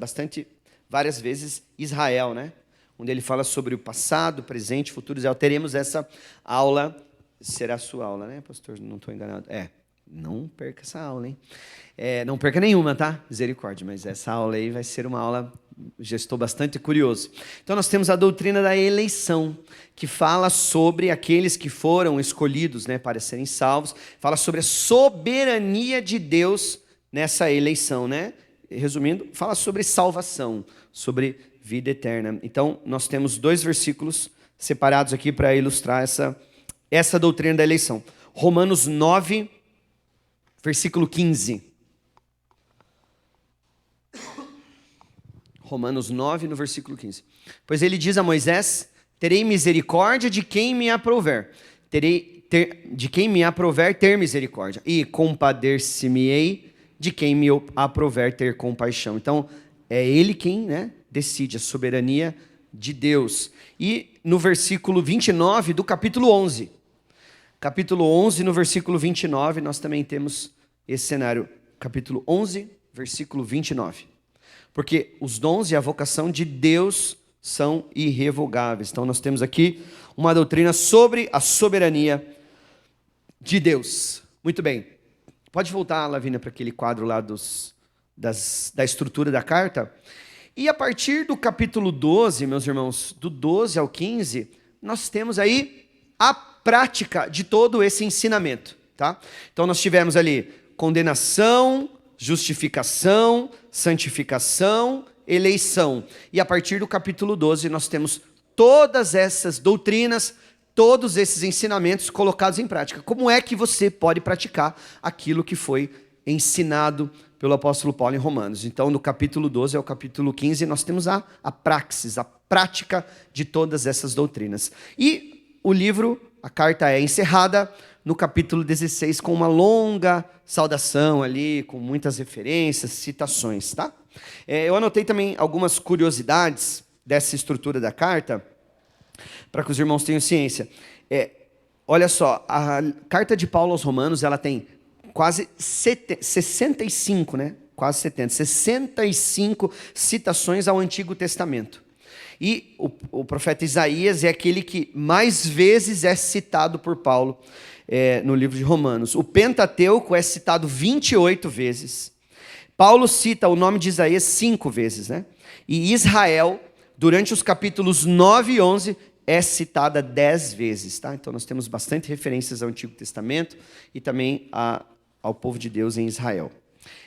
várias vezes Israel, né? Onde ele fala sobre o passado, presente, futuro. Já teremos essa aula, será a sua aula, né, pastor? Não estou enganado. Não perca essa aula, hein? Não perca nenhuma, tá? Misericórdia, mas essa aula aí vai ser uma aula, já estou bastante curioso. Então nós temos a doutrina da eleição, que fala sobre aqueles que foram escolhidos, né, para serem salvos, fala sobre a soberania de Deus nessa eleição, né? Resumindo, fala sobre salvação, sobre vida eterna. Então nós temos 2 versículos separados aqui para ilustrar essa doutrina da eleição. Romanos 9, versículo 15. Romanos 9, no versículo 15. Pois ele diz a Moisés: terei misericórdia de quem me aprouver. De quem me aprouver ter misericórdia. E compadecer-me-ei de quem me aprouver ter compaixão. Então, é ele quem, né, decide, a soberania de Deus. E no versículo 29 do capítulo 11. Capítulo 11, no versículo 29, nós também temos esse cenário. Capítulo 11, versículo 29. Porque os dons e a vocação de Deus são irrevogáveis. Então nós temos aqui uma doutrina sobre a soberania de Deus. Muito bem. Pode voltar, Lavínia, para aquele quadro lá da estrutura da carta. E a partir do capítulo 12, meus irmãos, do 12 ao 15, nós temos aí a prática de todo esse ensinamento, tá? Então nós tivemos ali condenação, justificação, santificação, eleição. E a partir do capítulo 12 nós temos todas essas doutrinas, todos esses ensinamentos colocados em prática. Como é que você pode praticar aquilo que foi ensinado pelo apóstolo Paulo em Romanos? Então, no capítulo 12 ao capítulo 15, nós temos a praxis, a prática de todas essas doutrinas. E o livro, a carta é encerrada no capítulo 16 com uma longa saudação ali, com muitas referências, citações, tá? Eu anotei também algumas curiosidades dessa estrutura da carta, para que os irmãos tenham ciência. Olha só, a carta de Paulo aos Romanos, ela tem quase 65, né? Quase 70, 65 citações ao Antigo Testamento. E o profeta Isaías é aquele que mais vezes é citado por Paulo no livro de Romanos. O Pentateuco é citado 28 vezes. Paulo cita o nome de Isaías 5 vezes, né? E Israel, durante os capítulos 9 e 11, é citada 10 vezes, tá? Então nós temos bastante referências ao Antigo Testamento e também ao povo de Deus em Israel.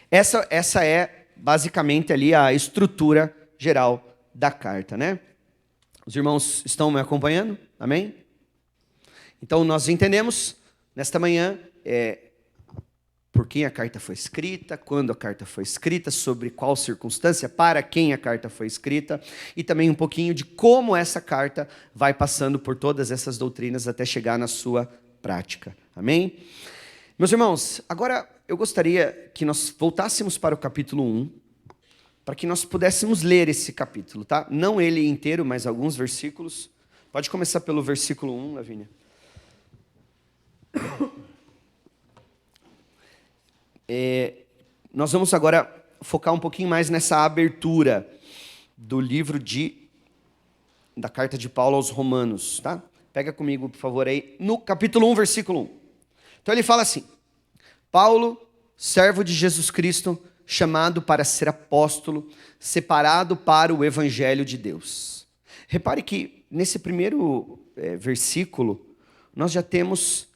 Essa é basicamente ali a estrutura geral da carta, né? Os irmãos estão me acompanhando? Amém? Então nós entendemos nesta manhã por quem a carta foi escrita, quando a carta foi escrita, sobre qual circunstância, para quem a carta foi escrita, e também um pouquinho de como essa carta vai passando por todas essas doutrinas até chegar na sua prática. Amém? Meus irmãos, agora eu gostaria que nós voltássemos para o capítulo 1, para que nós pudéssemos ler esse capítulo, tá? Não ele inteiro, mas alguns versículos. Pode começar pelo versículo 1, Lavínia. nós vamos agora focar um pouquinho mais nessa abertura do livro da carta de Paulo aos Romanos, tá? Pega comigo, por favor, aí, no capítulo 1, versículo 1. Então ele fala assim: Paulo, servo de Jesus Cristo, chamado para ser apóstolo, separado para o evangelho de Deus. Repare que nesse primeiro versículo, nós já temos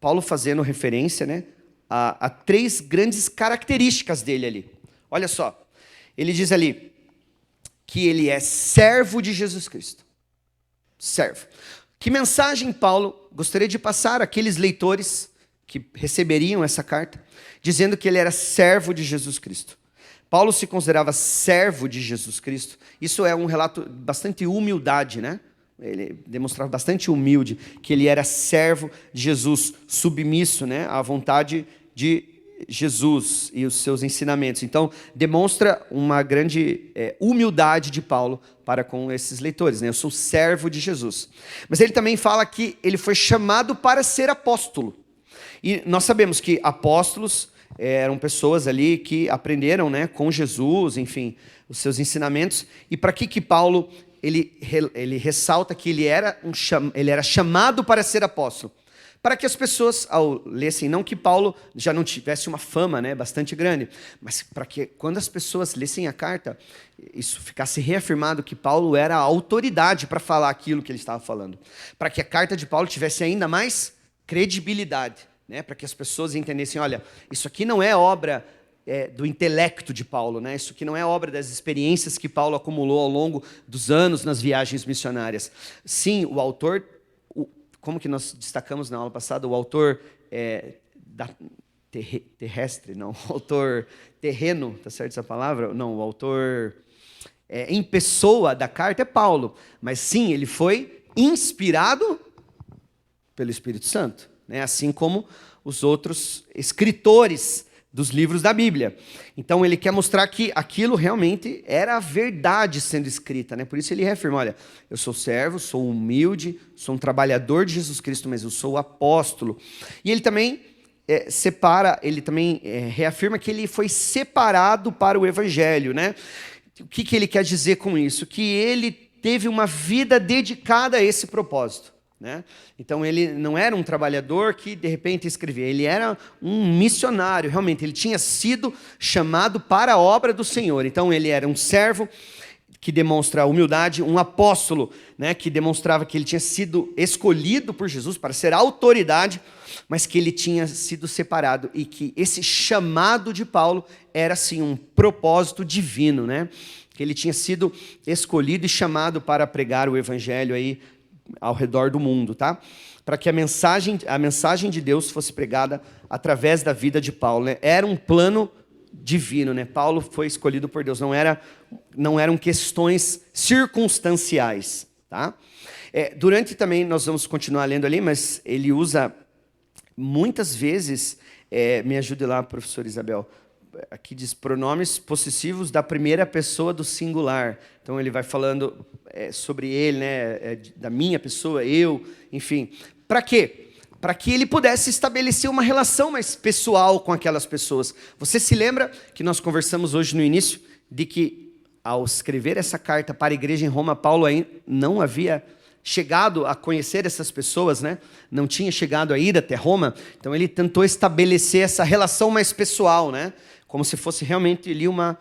Paulo fazendo referência, né, a três grandes características dele ali. Olha só, ele diz ali que ele é servo de Jesus Cristo. Servo. Que mensagem Paulo gostaria de passar àqueles leitores que receberiam essa carta, dizendo que ele era servo de Jesus Cristo? Paulo se considerava servo de Jesus Cristo. Isso é um relato bastante humildade, né? Ele demonstrava bastante humilde, que ele era servo de Jesus, submisso, né, à vontade de Jesus e os seus ensinamentos. Então, demonstra uma grande humildade de Paulo para com esses leitores, né? Eu sou servo de Jesus. Mas ele também fala que ele foi chamado para ser apóstolo. E nós sabemos que apóstolos eram pessoas ali que aprenderam, né, com Jesus, enfim, os seus ensinamentos. E para que Paulo ele ressalta que ele era chamado para ser apóstolo? Para que as pessoas, ao lessem, não que Paulo já não tivesse uma fama, né, bastante grande, mas para que quando as pessoas lessem a carta, isso ficasse reafirmado que Paulo era a autoridade para falar aquilo que ele estava falando. Para que a carta de Paulo tivesse ainda mais credibilidade, né, para que as pessoas entendessem, olha, isso aqui não é obra do intelecto de Paulo, né? Isso aqui não é obra das experiências que Paulo acumulou ao longo dos anos nas viagens missionárias. Sim, o autor, como que nós destacamos na aula passada, o autor terrestre, não, o autor terreno, tá certo essa palavra? Não, o autor em pessoa da carta é Paulo, mas sim, ele foi inspirado pelo Espírito Santo, né? Assim como os outros escritores dos livros da Bíblia. Então ele quer mostrar que aquilo realmente era a verdade sendo escrita, né? Por isso ele reafirma, olha, eu sou servo, sou humilde, sou um trabalhador de Jesus Cristo, mas eu sou apóstolo. E ele também reafirma que ele foi separado para o evangelho, né? O que ele quer dizer com isso? Que ele teve uma vida dedicada a esse propósito, né? Então ele não era um trabalhador que de repente escrevia, ele era um missionário, realmente, ele tinha sido chamado para a obra do Senhor. Então ele era um servo que demonstra humildade, um apóstolo, né, que demonstrava que ele tinha sido escolhido por Jesus para ser autoridade, mas que ele tinha sido separado e que esse chamado de Paulo era assim um propósito divino, né? Que ele tinha sido escolhido e chamado para pregar o evangelho aí ao redor do mundo, tá? Para que a mensagem de Deus fosse pregada através da vida de Paulo, né? Era um plano divino, né? Paulo foi escolhido por Deus, não eram questões circunstanciais, tá? Durante também, nós vamos continuar lendo ali, mas ele usa muitas vezes, me ajude lá, professor Isabel, aqui diz pronomes possessivos da primeira pessoa do singular. Então ele vai falando sobre ele, né, da minha pessoa, eu, enfim. Para quê? Para que ele pudesse estabelecer uma relação mais pessoal com aquelas pessoas. Você se lembra que nós conversamos hoje no início de que ao escrever essa carta para a igreja em Roma, Paulo ainda não havia chegado a conhecer essas pessoas, né? Não tinha chegado a ir até Roma. Então ele tentou estabelecer essa relação mais pessoal, né? Como se fosse realmente ali uma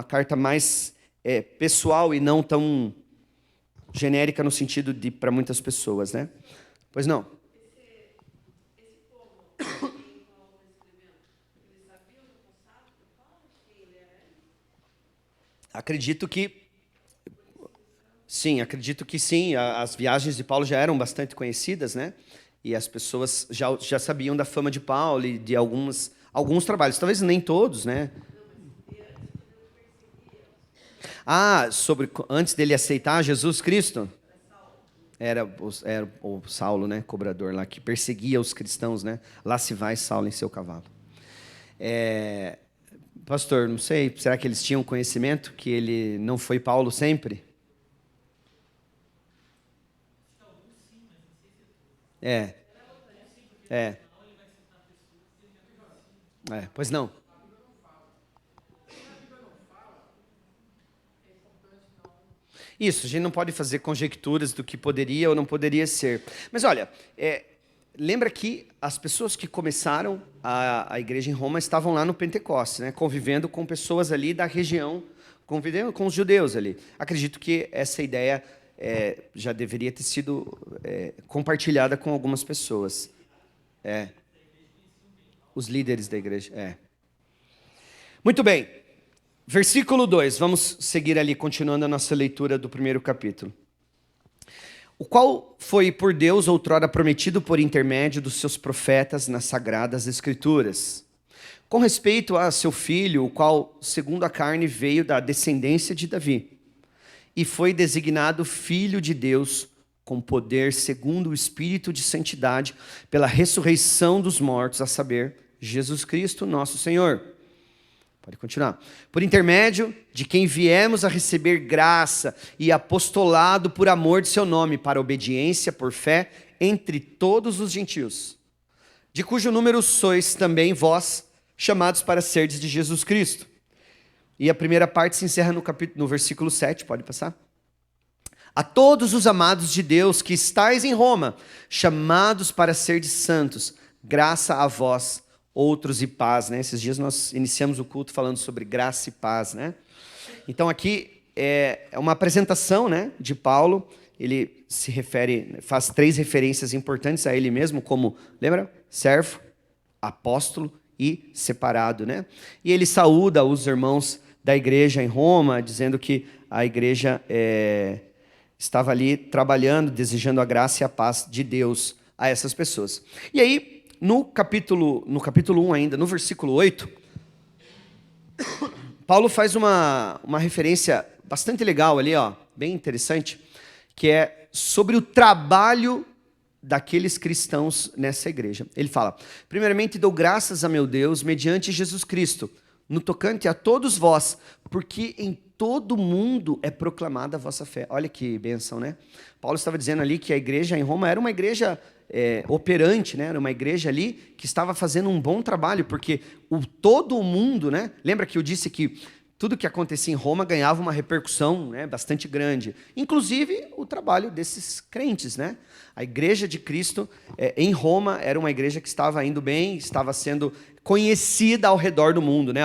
carta mais pessoal e não tão genérica no sentido de para muitas pessoas, né? Pois não? Esse povo que Paulo está escrevendo, eles sabiam do passado de Paulo, quem ele era? Acredito que sim. As viagens de Paulo já eram bastante conhecidas, né? E as pessoas já sabiam da fama de Paulo e de alguns trabalhos, talvez nem todos, né? Antes dele aceitar Jesus Cristo? Era o Saulo, né, cobrador lá, que perseguia os cristãos, né? Lá se vai Saulo em seu cavalo. Pastor, não sei, será que eles tinham conhecimento que ele não foi Paulo sempre? Pois não. Isso, a gente não pode fazer conjecturas do que poderia ou não poderia ser. Mas olha, lembra que as pessoas que começaram a igreja em Roma estavam lá no Pentecostes, né, convivendo com pessoas ali da região, convivendo com os judeus ali. Acredito que essa ideia já deveria ter sido compartilhada com algumas pessoas. Os líderes da igreja. Muito bem. Versículo 2, vamos seguir ali, continuando a nossa leitura do primeiro capítulo. O qual foi por Deus outrora prometido por intermédio dos seus profetas nas sagradas escrituras, com respeito a seu filho, o qual, segundo a carne, veio da descendência de Davi, e foi designado Filho de Deus, com poder segundo o Espírito de santidade, pela ressurreição dos mortos, a saber, Jesus Cristo, nosso Senhor. Pode continuar. Por intermédio de quem viemos a receber graça e apostolado por amor de seu nome, para obediência por fé entre todos os gentios, de cujo número sois também vós, chamados para serdes de Jesus Cristo. E a primeira parte se encerra no versículo 7, pode passar. A todos os amados de Deus que estáis em Roma, chamados para serdes santos, graça a vós, outros e paz, né? Esses dias nós iniciamos o culto falando sobre graça e paz, né? Então aqui é uma apresentação, né, de Paulo. Ele faz 3 referências importantes a ele mesmo, como, lembra? Servo, apóstolo e separado, né? E ele saúda os irmãos da igreja em Roma, dizendo que a igreja estava ali trabalhando, desejando a graça e a paz de Deus a essas pessoas. E aí, no capítulo 1 ainda, no versículo 8, Paulo faz uma referência bastante legal ali, ó, bem interessante, que é sobre o trabalho daqueles cristãos nessa igreja. Ele fala: primeiramente dou graças a meu Deus mediante Jesus Cristo, no tocante a todos vós, porque em todo mundo é proclamada a vossa fé. Olha que bênção, né? Paulo estava dizendo ali que a igreja em Roma era uma igreja operante, né? Era uma igreja ali que estava fazendo um bom trabalho, porque todo o mundo, né? Lembra que eu disse que tudo que acontecia em Roma ganhava uma repercussão, né, bastante grande. Inclusive o trabalho desses crentes, né? A igreja de Cristo em Roma era uma igreja que estava indo bem, estava sendo conhecida ao redor do mundo, né?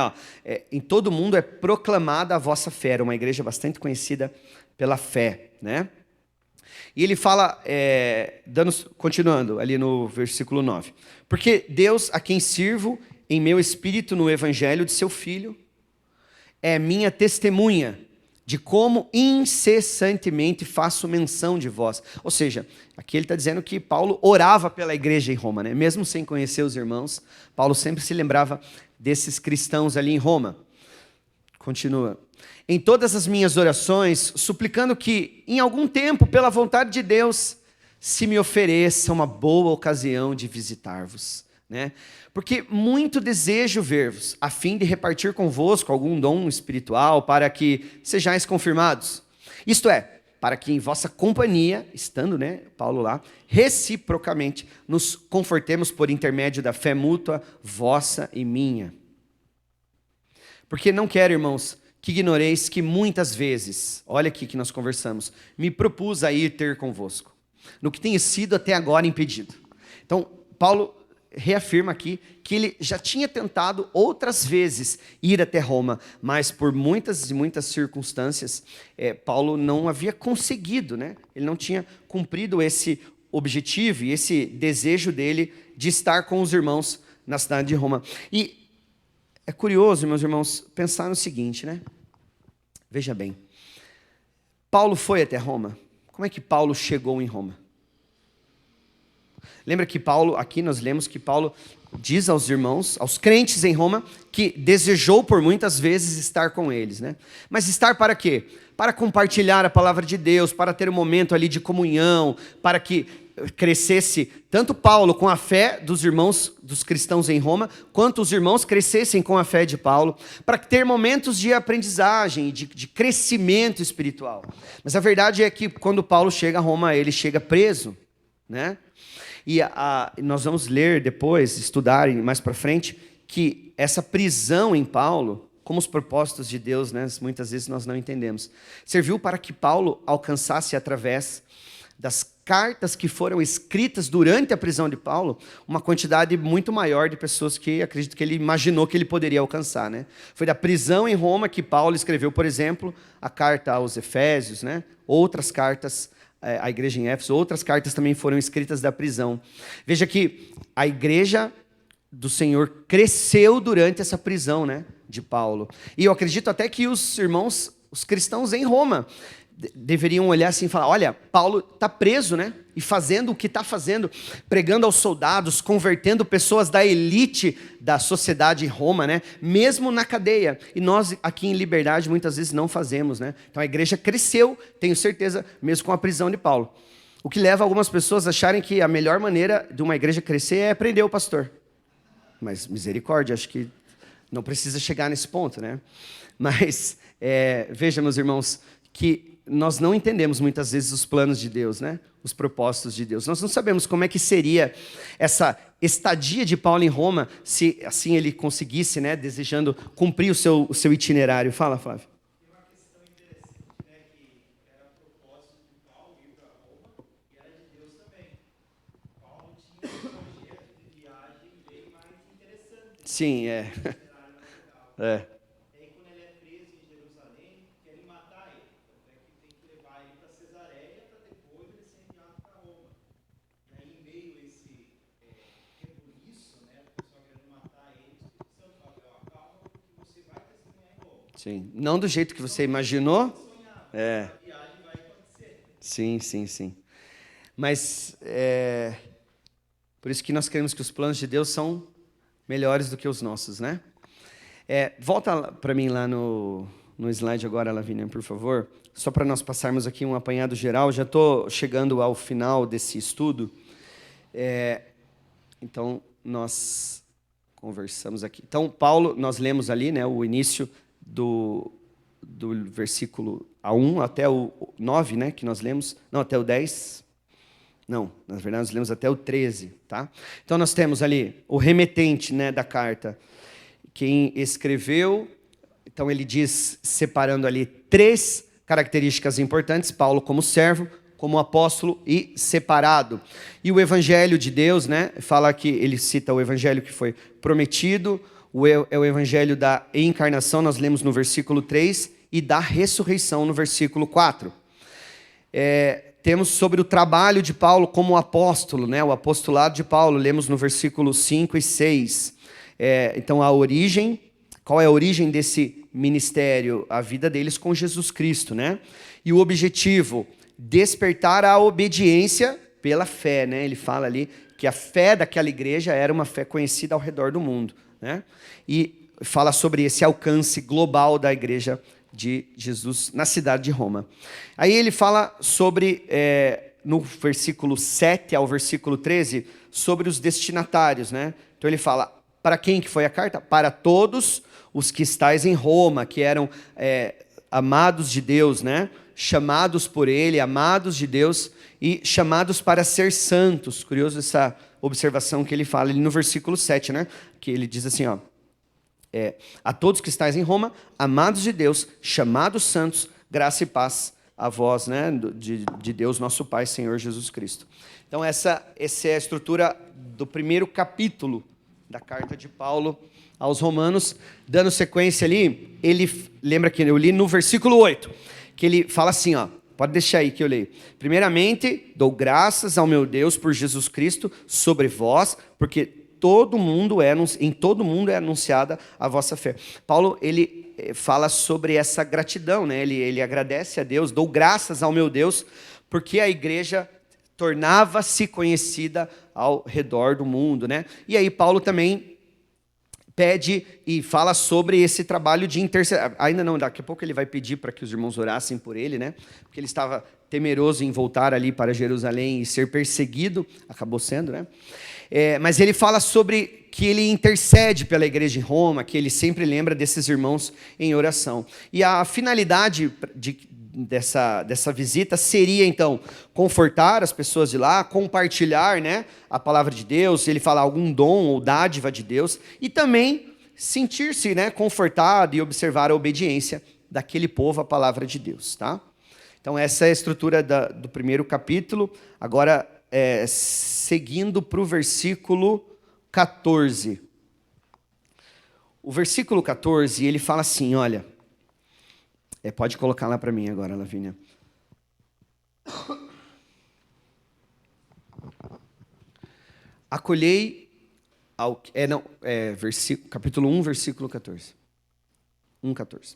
Em todo mundo é proclamada a vossa fé. Era uma igreja bastante conhecida pela fé, né? E ele fala, continuando ali no versículo 9. Porque Deus, a quem sirvo em meu espírito no evangelho de seu Filho, é minha testemunha de como incessantemente faço menção de vós. Ou seja, aqui ele está dizendo que Paulo orava pela igreja em Roma, né? Mesmo sem conhecer os irmãos, Paulo sempre se lembrava desses cristãos ali em Roma. Continua. Em todas as minhas orações, suplicando que, em algum tempo, pela vontade de Deus, se me ofereça uma boa ocasião de visitar-vos, né? Porque muito desejo ver-vos, a fim de repartir convosco algum dom espiritual, para que sejais confirmados. Isto é, para que em vossa companhia, estando, né, Paulo lá, reciprocamente, nos confortemos por intermédio da fé mútua, vossa e minha. Porque não quero, irmãos, que ignoreis que muitas vezes, olha aqui que nós conversamos, me propus a ir ter convosco, no que tenho sido até agora impedido. Então, Paulo reafirma aqui que ele já tinha tentado outras vezes ir até Roma, mas por muitas e muitas circunstâncias, Paulo não havia conseguido, né? Ele não tinha cumprido esse objetivo e esse desejo dele de estar com os irmãos na cidade de Roma. E é curioso, meus irmãos, pensar no seguinte, né? Veja bem, Paulo foi até Roma. Como é que Paulo chegou em Roma? Lembra que Paulo, aqui nós lemos que Paulo diz aos irmãos, aos crentes em Roma, que desejou por muitas vezes estar com eles, né? Mas estar para quê? Para compartilhar a palavra de Deus, para ter um momento ali de comunhão, para que crescesse tanto Paulo com a fé dos irmãos, dos cristãos em Roma, quanto os irmãos crescessem com a fé de Paulo, para ter momentos de aprendizagem, de crescimento espiritual. Mas a verdade é que quando Paulo chega a Roma, ele chega preso, né? E nós vamos ler depois, estudar mais para frente, que essa prisão em Paulo, como os propósitos de Deus, né, muitas vezes nós não entendemos, serviu para que Paulo alcançasse através das cartas que foram escritas durante a prisão de Paulo, uma quantidade muito maior de pessoas que acredito que ele imaginou que ele poderia alcançar, né? Foi da prisão em Roma que Paulo escreveu, por exemplo, a carta aos Efésios, né? Outras cartas à igreja em Éfeso, outras cartas também foram escritas da prisão. Veja que a igreja do Senhor cresceu durante essa prisão, né, de Paulo. E eu acredito até que os irmãos, os cristãos em Roma, deveriam olhar assim e falar, olha, Paulo está preso, né? E fazendo o que está fazendo, pregando aos soldados, convertendo pessoas da elite da sociedade em Roma, né? Mesmo na cadeia. E nós aqui em Liberdade muitas vezes não fazemos, né? Então a igreja cresceu, tenho certeza, mesmo com a prisão de Paulo. O que leva algumas pessoas a acharem que a melhor maneira de uma igreja crescer é prender o pastor. Mas misericórdia, acho que não precisa chegar nesse ponto, né? Mas veja, meus irmãos, que nós não entendemos muitas vezes os planos de Deus, né? Os propósitos de Deus. Nós não sabemos como é que seria essa estadia de Paulo em Roma, se assim ele conseguisse, né, desejando cumprir o seu itinerário. Fala, Flávio. Tem uma questão interessante, né, que era propósito de Paulo ir para Roma e era de Deus também. Paulo tinha um projeto de viagem bem mais interessante. Sim, é. Sim. Não do jeito que você imaginou. Sim. Mas por isso que nós queremos que os planos de Deus são melhores do que os nossos, né? Volta para mim lá no slide agora, Lavínia, por favor. Só para nós passarmos aqui um apanhado geral. Já estou chegando ao final desse estudo. Então, nós conversamos aqui. Então, Paulo, nós lemos ali, né, o início do versículo A1 até o 9, né, que nós lemos. Não, até o 10. Não, na verdade, nós lemos até o 13. Tá? Então, nós temos ali o remetente, né, da carta. Quem escreveu, então ele diz, separando ali 3 características importantes, Paulo como servo, como apóstolo e separado. E o evangelho de Deus, né, fala que ele cita o evangelho que foi prometido, é o evangelho da encarnação, nós lemos no versículo 3, e da ressurreição no versículo 4. Temos sobre o trabalho de Paulo como apóstolo, né, o apostolado de Paulo, lemos no versículo 5 e 6. Então, a origem, qual é a origem desse ministério? A vida deles com Jesus Cristo, né? E o objetivo, despertar a obediência pela fé, né? Ele fala ali que a fé daquela igreja era uma fé conhecida ao redor do mundo, né? E fala sobre esse alcance global da igreja de Jesus na cidade de Roma. Aí ele fala sobre, no versículo 7 ao versículo 13, sobre os destinatários, né? Então ele fala, para quem que foi a carta? Para todos os que estáis em Roma, que eram amados de Deus, né? Chamados por Ele, amados de Deus e chamados para ser santos. Curioso essa observação que ele fala ali no versículo 7, né? Que ele diz assim, ó, a todos que estáis em Roma, amados de Deus, chamados santos, graça e paz a vós, né? De Deus, nosso Pai, Senhor Jesus Cristo. Então essa é a estrutura do primeiro capítulo da carta de Paulo aos Romanos. Dando sequência ali, ele lembra que eu li no versículo 8, que ele fala assim, ó, pode deixar aí que eu leio. Primeiramente, dou graças ao meu Deus por Jesus Cristo sobre vós, porque em todo mundo é anunciada a vossa fé. Paulo, ele fala sobre essa gratidão, né? Ele agradece a Deus, dou graças ao meu Deus, porque a igreja tornava-se conhecida ao redor do mundo, né? E aí Paulo também pede e fala sobre esse trabalho de intercessão. Ainda não, daqui a pouco ele vai pedir para que os irmãos orassem por ele, né? Porque ele estava temeroso em voltar ali para Jerusalém e ser perseguido, acabou sendo, né? Mas ele fala sobre que ele intercede pela igreja em Roma, que ele sempre lembra desses irmãos em oração. E a finalidade dessa visita seria, então, confortar as pessoas de lá, compartilhar, né, a palavra de Deus, ele fala algum dom ou dádiva de Deus, e também sentir-se, né, confortado e observar a obediência daquele povo à palavra de Deus. Tá? Então, essa é a estrutura do primeiro capítulo. Agora, seguindo para o versículo 14. O versículo 14, ele fala assim, olha... pode colocar lá para mim agora, Lavínia. Acolhei capítulo 1, versículo 14. 1:14.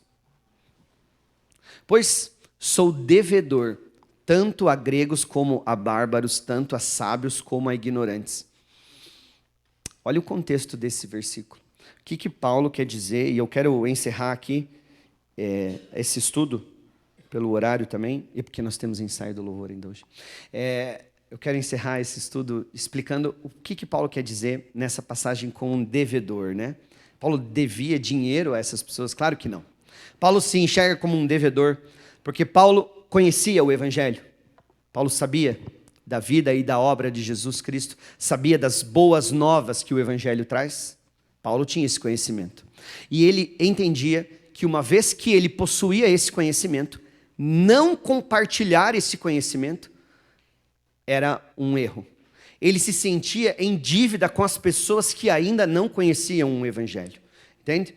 Pois sou devedor tanto a gregos como a bárbaros, tanto a sábios como a ignorantes. Olha o contexto desse versículo. O que Paulo quer dizer, e eu quero encerrar aqui esse estudo, pelo horário também, e porque nós temos ensaio do louvor ainda hoje. Eu quero encerrar esse estudo explicando o que Paulo quer dizer nessa passagem com um devedor, né? Paulo devia dinheiro a essas pessoas? Claro que não. Paulo se enxerga como um devedor, porque Paulo conhecia o Evangelho. Paulo sabia da vida e da obra de Jesus Cristo, sabia das boas novas que o Evangelho traz. Paulo tinha esse conhecimento. E ele entendia que uma vez que ele possuía esse conhecimento, não compartilhar esse conhecimento era um erro. Ele se sentia em dívida com as pessoas que ainda não conheciam o Evangelho. Entende?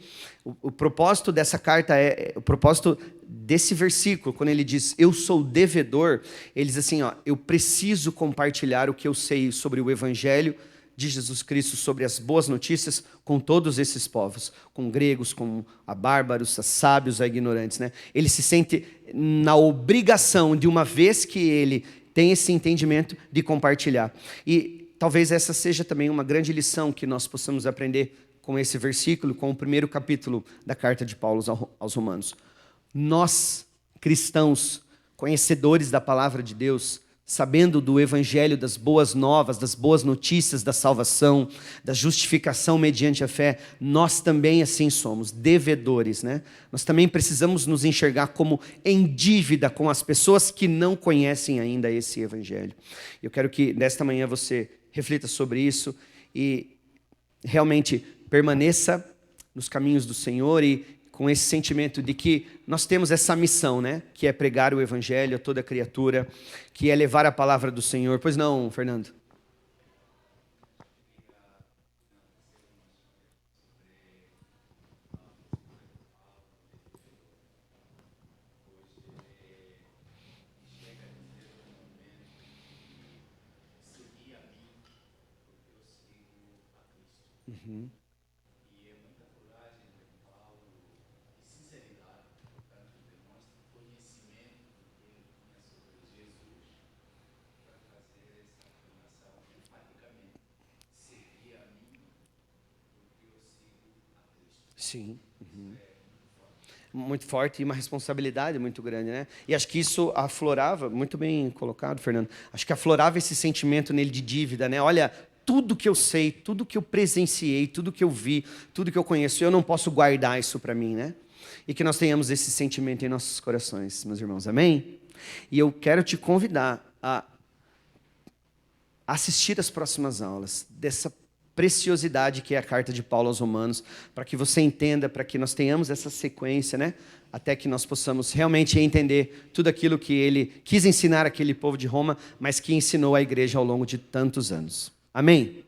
O propósito dessa carta o propósito desse versículo, quando ele diz, eu sou devedor, ele diz assim, eu preciso compartilhar o que eu sei sobre o Evangelho de Jesus Cristo, sobre as boas notícias com todos esses povos, com gregos, com a bárbaros, a sábios, a ignorantes. Né? Ele se sente na obrigação, de uma vez que ele tem esse entendimento, de compartilhar. E talvez essa seja também uma grande lição que nós possamos aprender com esse versículo, com o primeiro capítulo da carta de Paulo aos Romanos. Nós, cristãos, conhecedores da palavra de Deus, sabendo do Evangelho, das boas novas, das boas notícias da salvação, da justificação mediante a fé, nós também assim somos, devedores, né? Nós também precisamos nos enxergar como em dívida com as pessoas que não conhecem ainda esse Evangelho. Eu quero que nesta manhã você reflita sobre isso e realmente permaneça nos caminhos do Senhor e com esse sentimento de que nós temos essa missão, né? Que é pregar o Evangelho a toda criatura, que é levar a palavra do Senhor. Pois não, Fernando? Uhum. Sim. Uhum. Muito forte e uma responsabilidade muito grande, né? E acho que isso aflorava, muito bem colocado, Fernando, acho que aflorava esse sentimento nele de dívida, né? Olha, tudo que eu sei, tudo que eu presenciei, tudo que eu vi, tudo que eu conheço, eu não posso guardar isso para mim, né? E que nós tenhamos esse sentimento em nossos corações, meus irmãos, amém? E eu quero te convidar a assistir às próximas aulas dessa preciosidade que é a carta de Paulo aos Romanos, para que você entenda, para que nós tenhamos essa sequência, né? Até que nós possamos realmente entender tudo aquilo que ele quis ensinar àquele povo de Roma, mas que ensinou à igreja ao longo de tantos anos. Amém?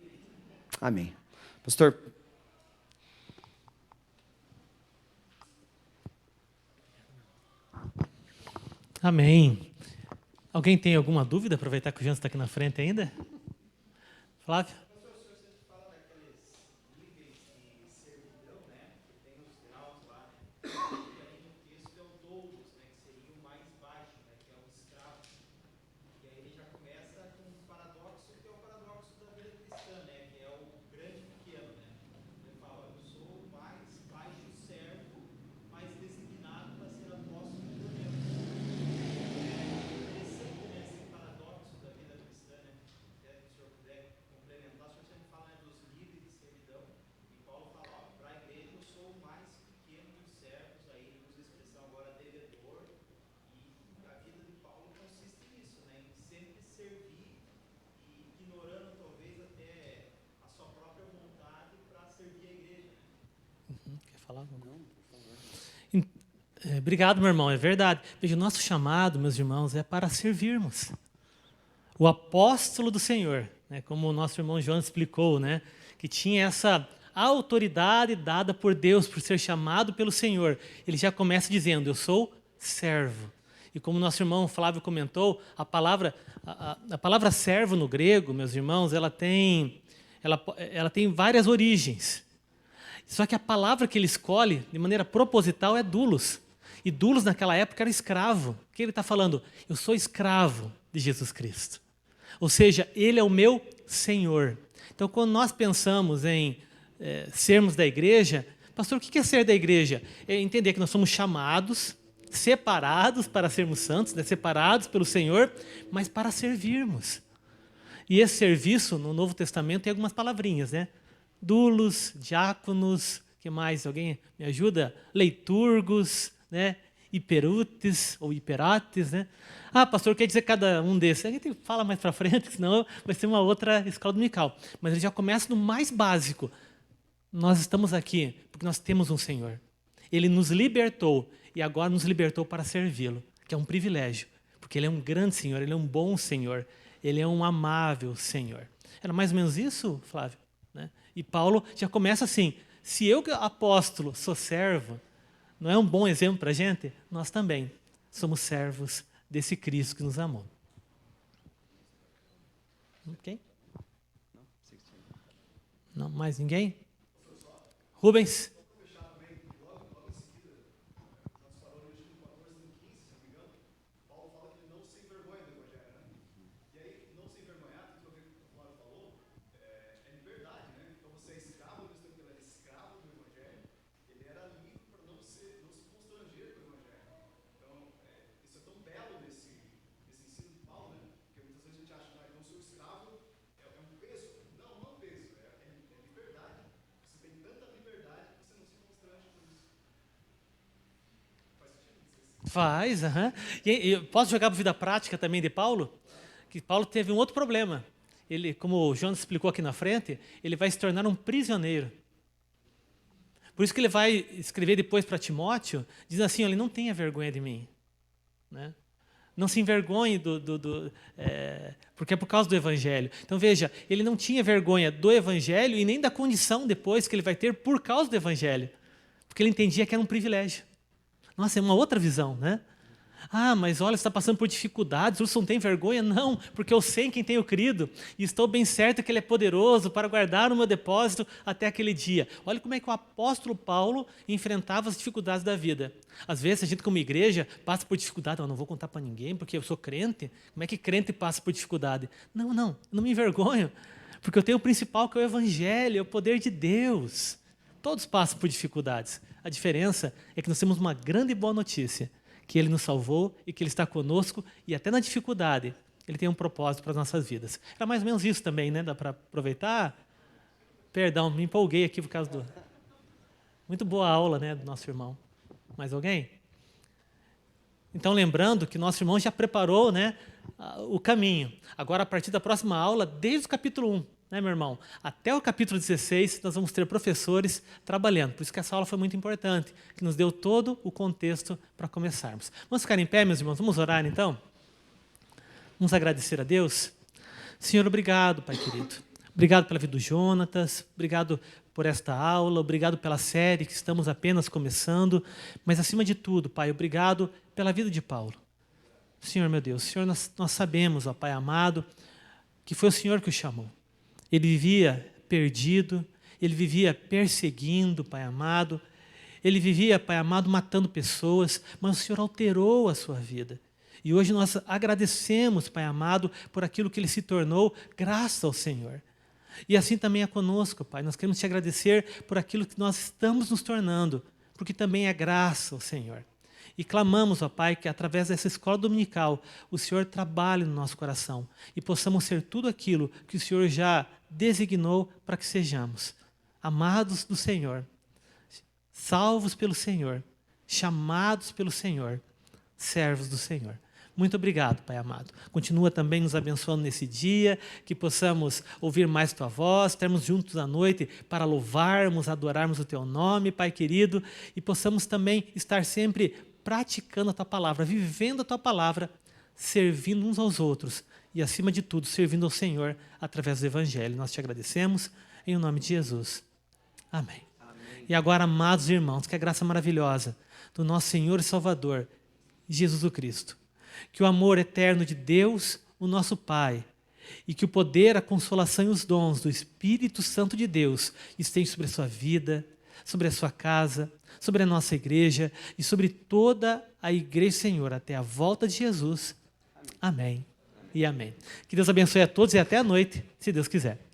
Amém. Pastor? Amém. Alguém tem alguma dúvida? Aproveitar que o Jean está aqui na frente ainda. Flávio? Quer falar? Obrigado, meu irmão, é verdade. Veja, o nosso chamado, meus irmãos, é para servirmos. O apóstolo do Senhor, né, como o nosso irmão João explicou, né, que tinha essa autoridade dada por Deus, por ser chamado pelo Senhor. Ele já começa dizendo, eu sou servo. E como nosso irmão Flávio comentou, a palavra servo no grego, meus irmãos, ela tem várias origens. Só que a palavra que ele escolhe, de maneira proposital, é doulos. E doulos naquela época era escravo. O que ele está falando? Eu sou escravo de Jesus Cristo. Ou seja, ele é o meu Senhor. Então, quando nós pensamos em sermos da igreja, pastor, o que é ser da igreja? É entender que nós somos chamados, separados para sermos santos, né? Separados pelo Senhor, mas para servirmos. E esse serviço, no Novo Testamento, tem algumas palavrinhas, né? Doulos, diáconos, que mais? Alguém me ajuda? Leiturgos, né? Hiperutes ou hiperates, né? Ah, pastor, quer dizer cada um desses? A gente fala mais para frente, senão vai ser uma outra escola dominical. Mas ele já começa no mais básico. Nós estamos aqui porque nós temos um Senhor. Ele nos libertou e agora nos libertou para servi-lo, que é um privilégio, porque ele é um grande Senhor, ele é um bom Senhor, ele é um amável Senhor. Era mais ou menos isso, Flávio? Né? E Paulo já começa assim, se eu, apóstolo, sou servo, não é um bom exemplo para a gente? Nós também somos servos desse Cristo que nos amou. Ok? Não, mais ninguém? Rubens? Faz, aham. E posso jogar para a vida prática também de Paulo? Que Paulo teve um outro problema. Ele, como o Jonas explicou aqui na frente, ele vai se tornar um prisioneiro. Por isso que ele vai escrever depois para Timóteo, diz assim, ele não tenha vergonha de mim. Né? Não se envergonhe porque é por causa do Evangelho. Então veja, ele não tinha vergonha do Evangelho e nem da condição depois que ele vai ter por causa do Evangelho. Porque ele entendia que era um privilégio. Nossa, é uma outra visão, né? Ah, mas olha, você está passando por dificuldades, você não tem vergonha? Não, porque eu sei em quem tenho crido e estou bem certo que Ele é poderoso para guardar o meu depósito até aquele dia. Olha como é que o apóstolo Paulo enfrentava as dificuldades da vida. Às vezes a gente como igreja passa por dificuldade, eu não vou contar para ninguém porque eu sou crente. Como é que crente passa por dificuldade? Não, eu não me envergonho, porque eu tenho o principal que é o Evangelho, é o poder de Deus. Todos passam por dificuldades. A diferença é que nós temos uma grande e boa notícia, que Ele nos salvou e que Ele está conosco e até na dificuldade Ele tem um propósito para as nossas vidas. Era mais ou menos isso também, né? Dá para aproveitar? Perdão, me empolguei aqui por causa do... Muito boa aula, né, do nosso irmão. Mais alguém? Então, lembrando que nosso irmão já preparou, né, o caminho. Agora, a partir da próxima aula, desde o capítulo 1, né, meu irmão? Até o capítulo 16, nós vamos ter professores trabalhando. Por isso que essa aula foi muito importante, que nos deu todo o contexto para começarmos. Vamos ficar em pé, meus irmãos? Vamos orar, então? Vamos agradecer a Deus? Senhor, obrigado, Pai querido. Obrigado pela vida do Jonatas, obrigado por esta aula, obrigado pela série que estamos apenas começando, mas, acima de tudo, Pai, obrigado pela vida de Paulo. Senhor, meu Deus, Senhor, nós sabemos, ó Pai amado, que foi o Senhor que o chamou. Ele vivia perdido, ele vivia perseguindo, Pai amado, ele vivia, Pai amado, matando pessoas, mas o Senhor alterou a sua vida. E hoje nós agradecemos, Pai amado, por aquilo que ele se tornou, graças ao Senhor. E assim também é conosco, Pai. Nós queremos te agradecer por aquilo que nós estamos nos tornando, porque também é graça ao Senhor. E clamamos, ó Pai, que através dessa escola dominical, o Senhor trabalhe no nosso coração e possamos ser tudo aquilo que o Senhor já designou para que sejamos. Amados do Senhor, salvos pelo Senhor, chamados pelo Senhor, servos do Senhor. Muito obrigado, Pai amado. Continua também nos abençoando nesse dia, que possamos ouvir mais Tua voz, estarmos juntos à noite para louvarmos, adorarmos o Teu nome, Pai querido, e possamos também estar sempre praticando a Tua palavra, vivendo a Tua palavra, servindo uns aos outros e, acima de tudo, servindo ao Senhor através do Evangelho. Nós te agradecemos em nome de Jesus. Amém. E agora, amados irmãos, que a graça maravilhosa do nosso Senhor e Salvador, Jesus o Cristo, que o amor eterno de Deus, o nosso Pai, e que o poder, a consolação e os dons do Espírito Santo de Deus estejam sobre a sua vida, sobre a sua casa, sobre a nossa igreja e sobre toda a igreja, Senhor, até a volta de Jesus. Amém e amém. Que Deus abençoe a todos e até a noite, se Deus quiser.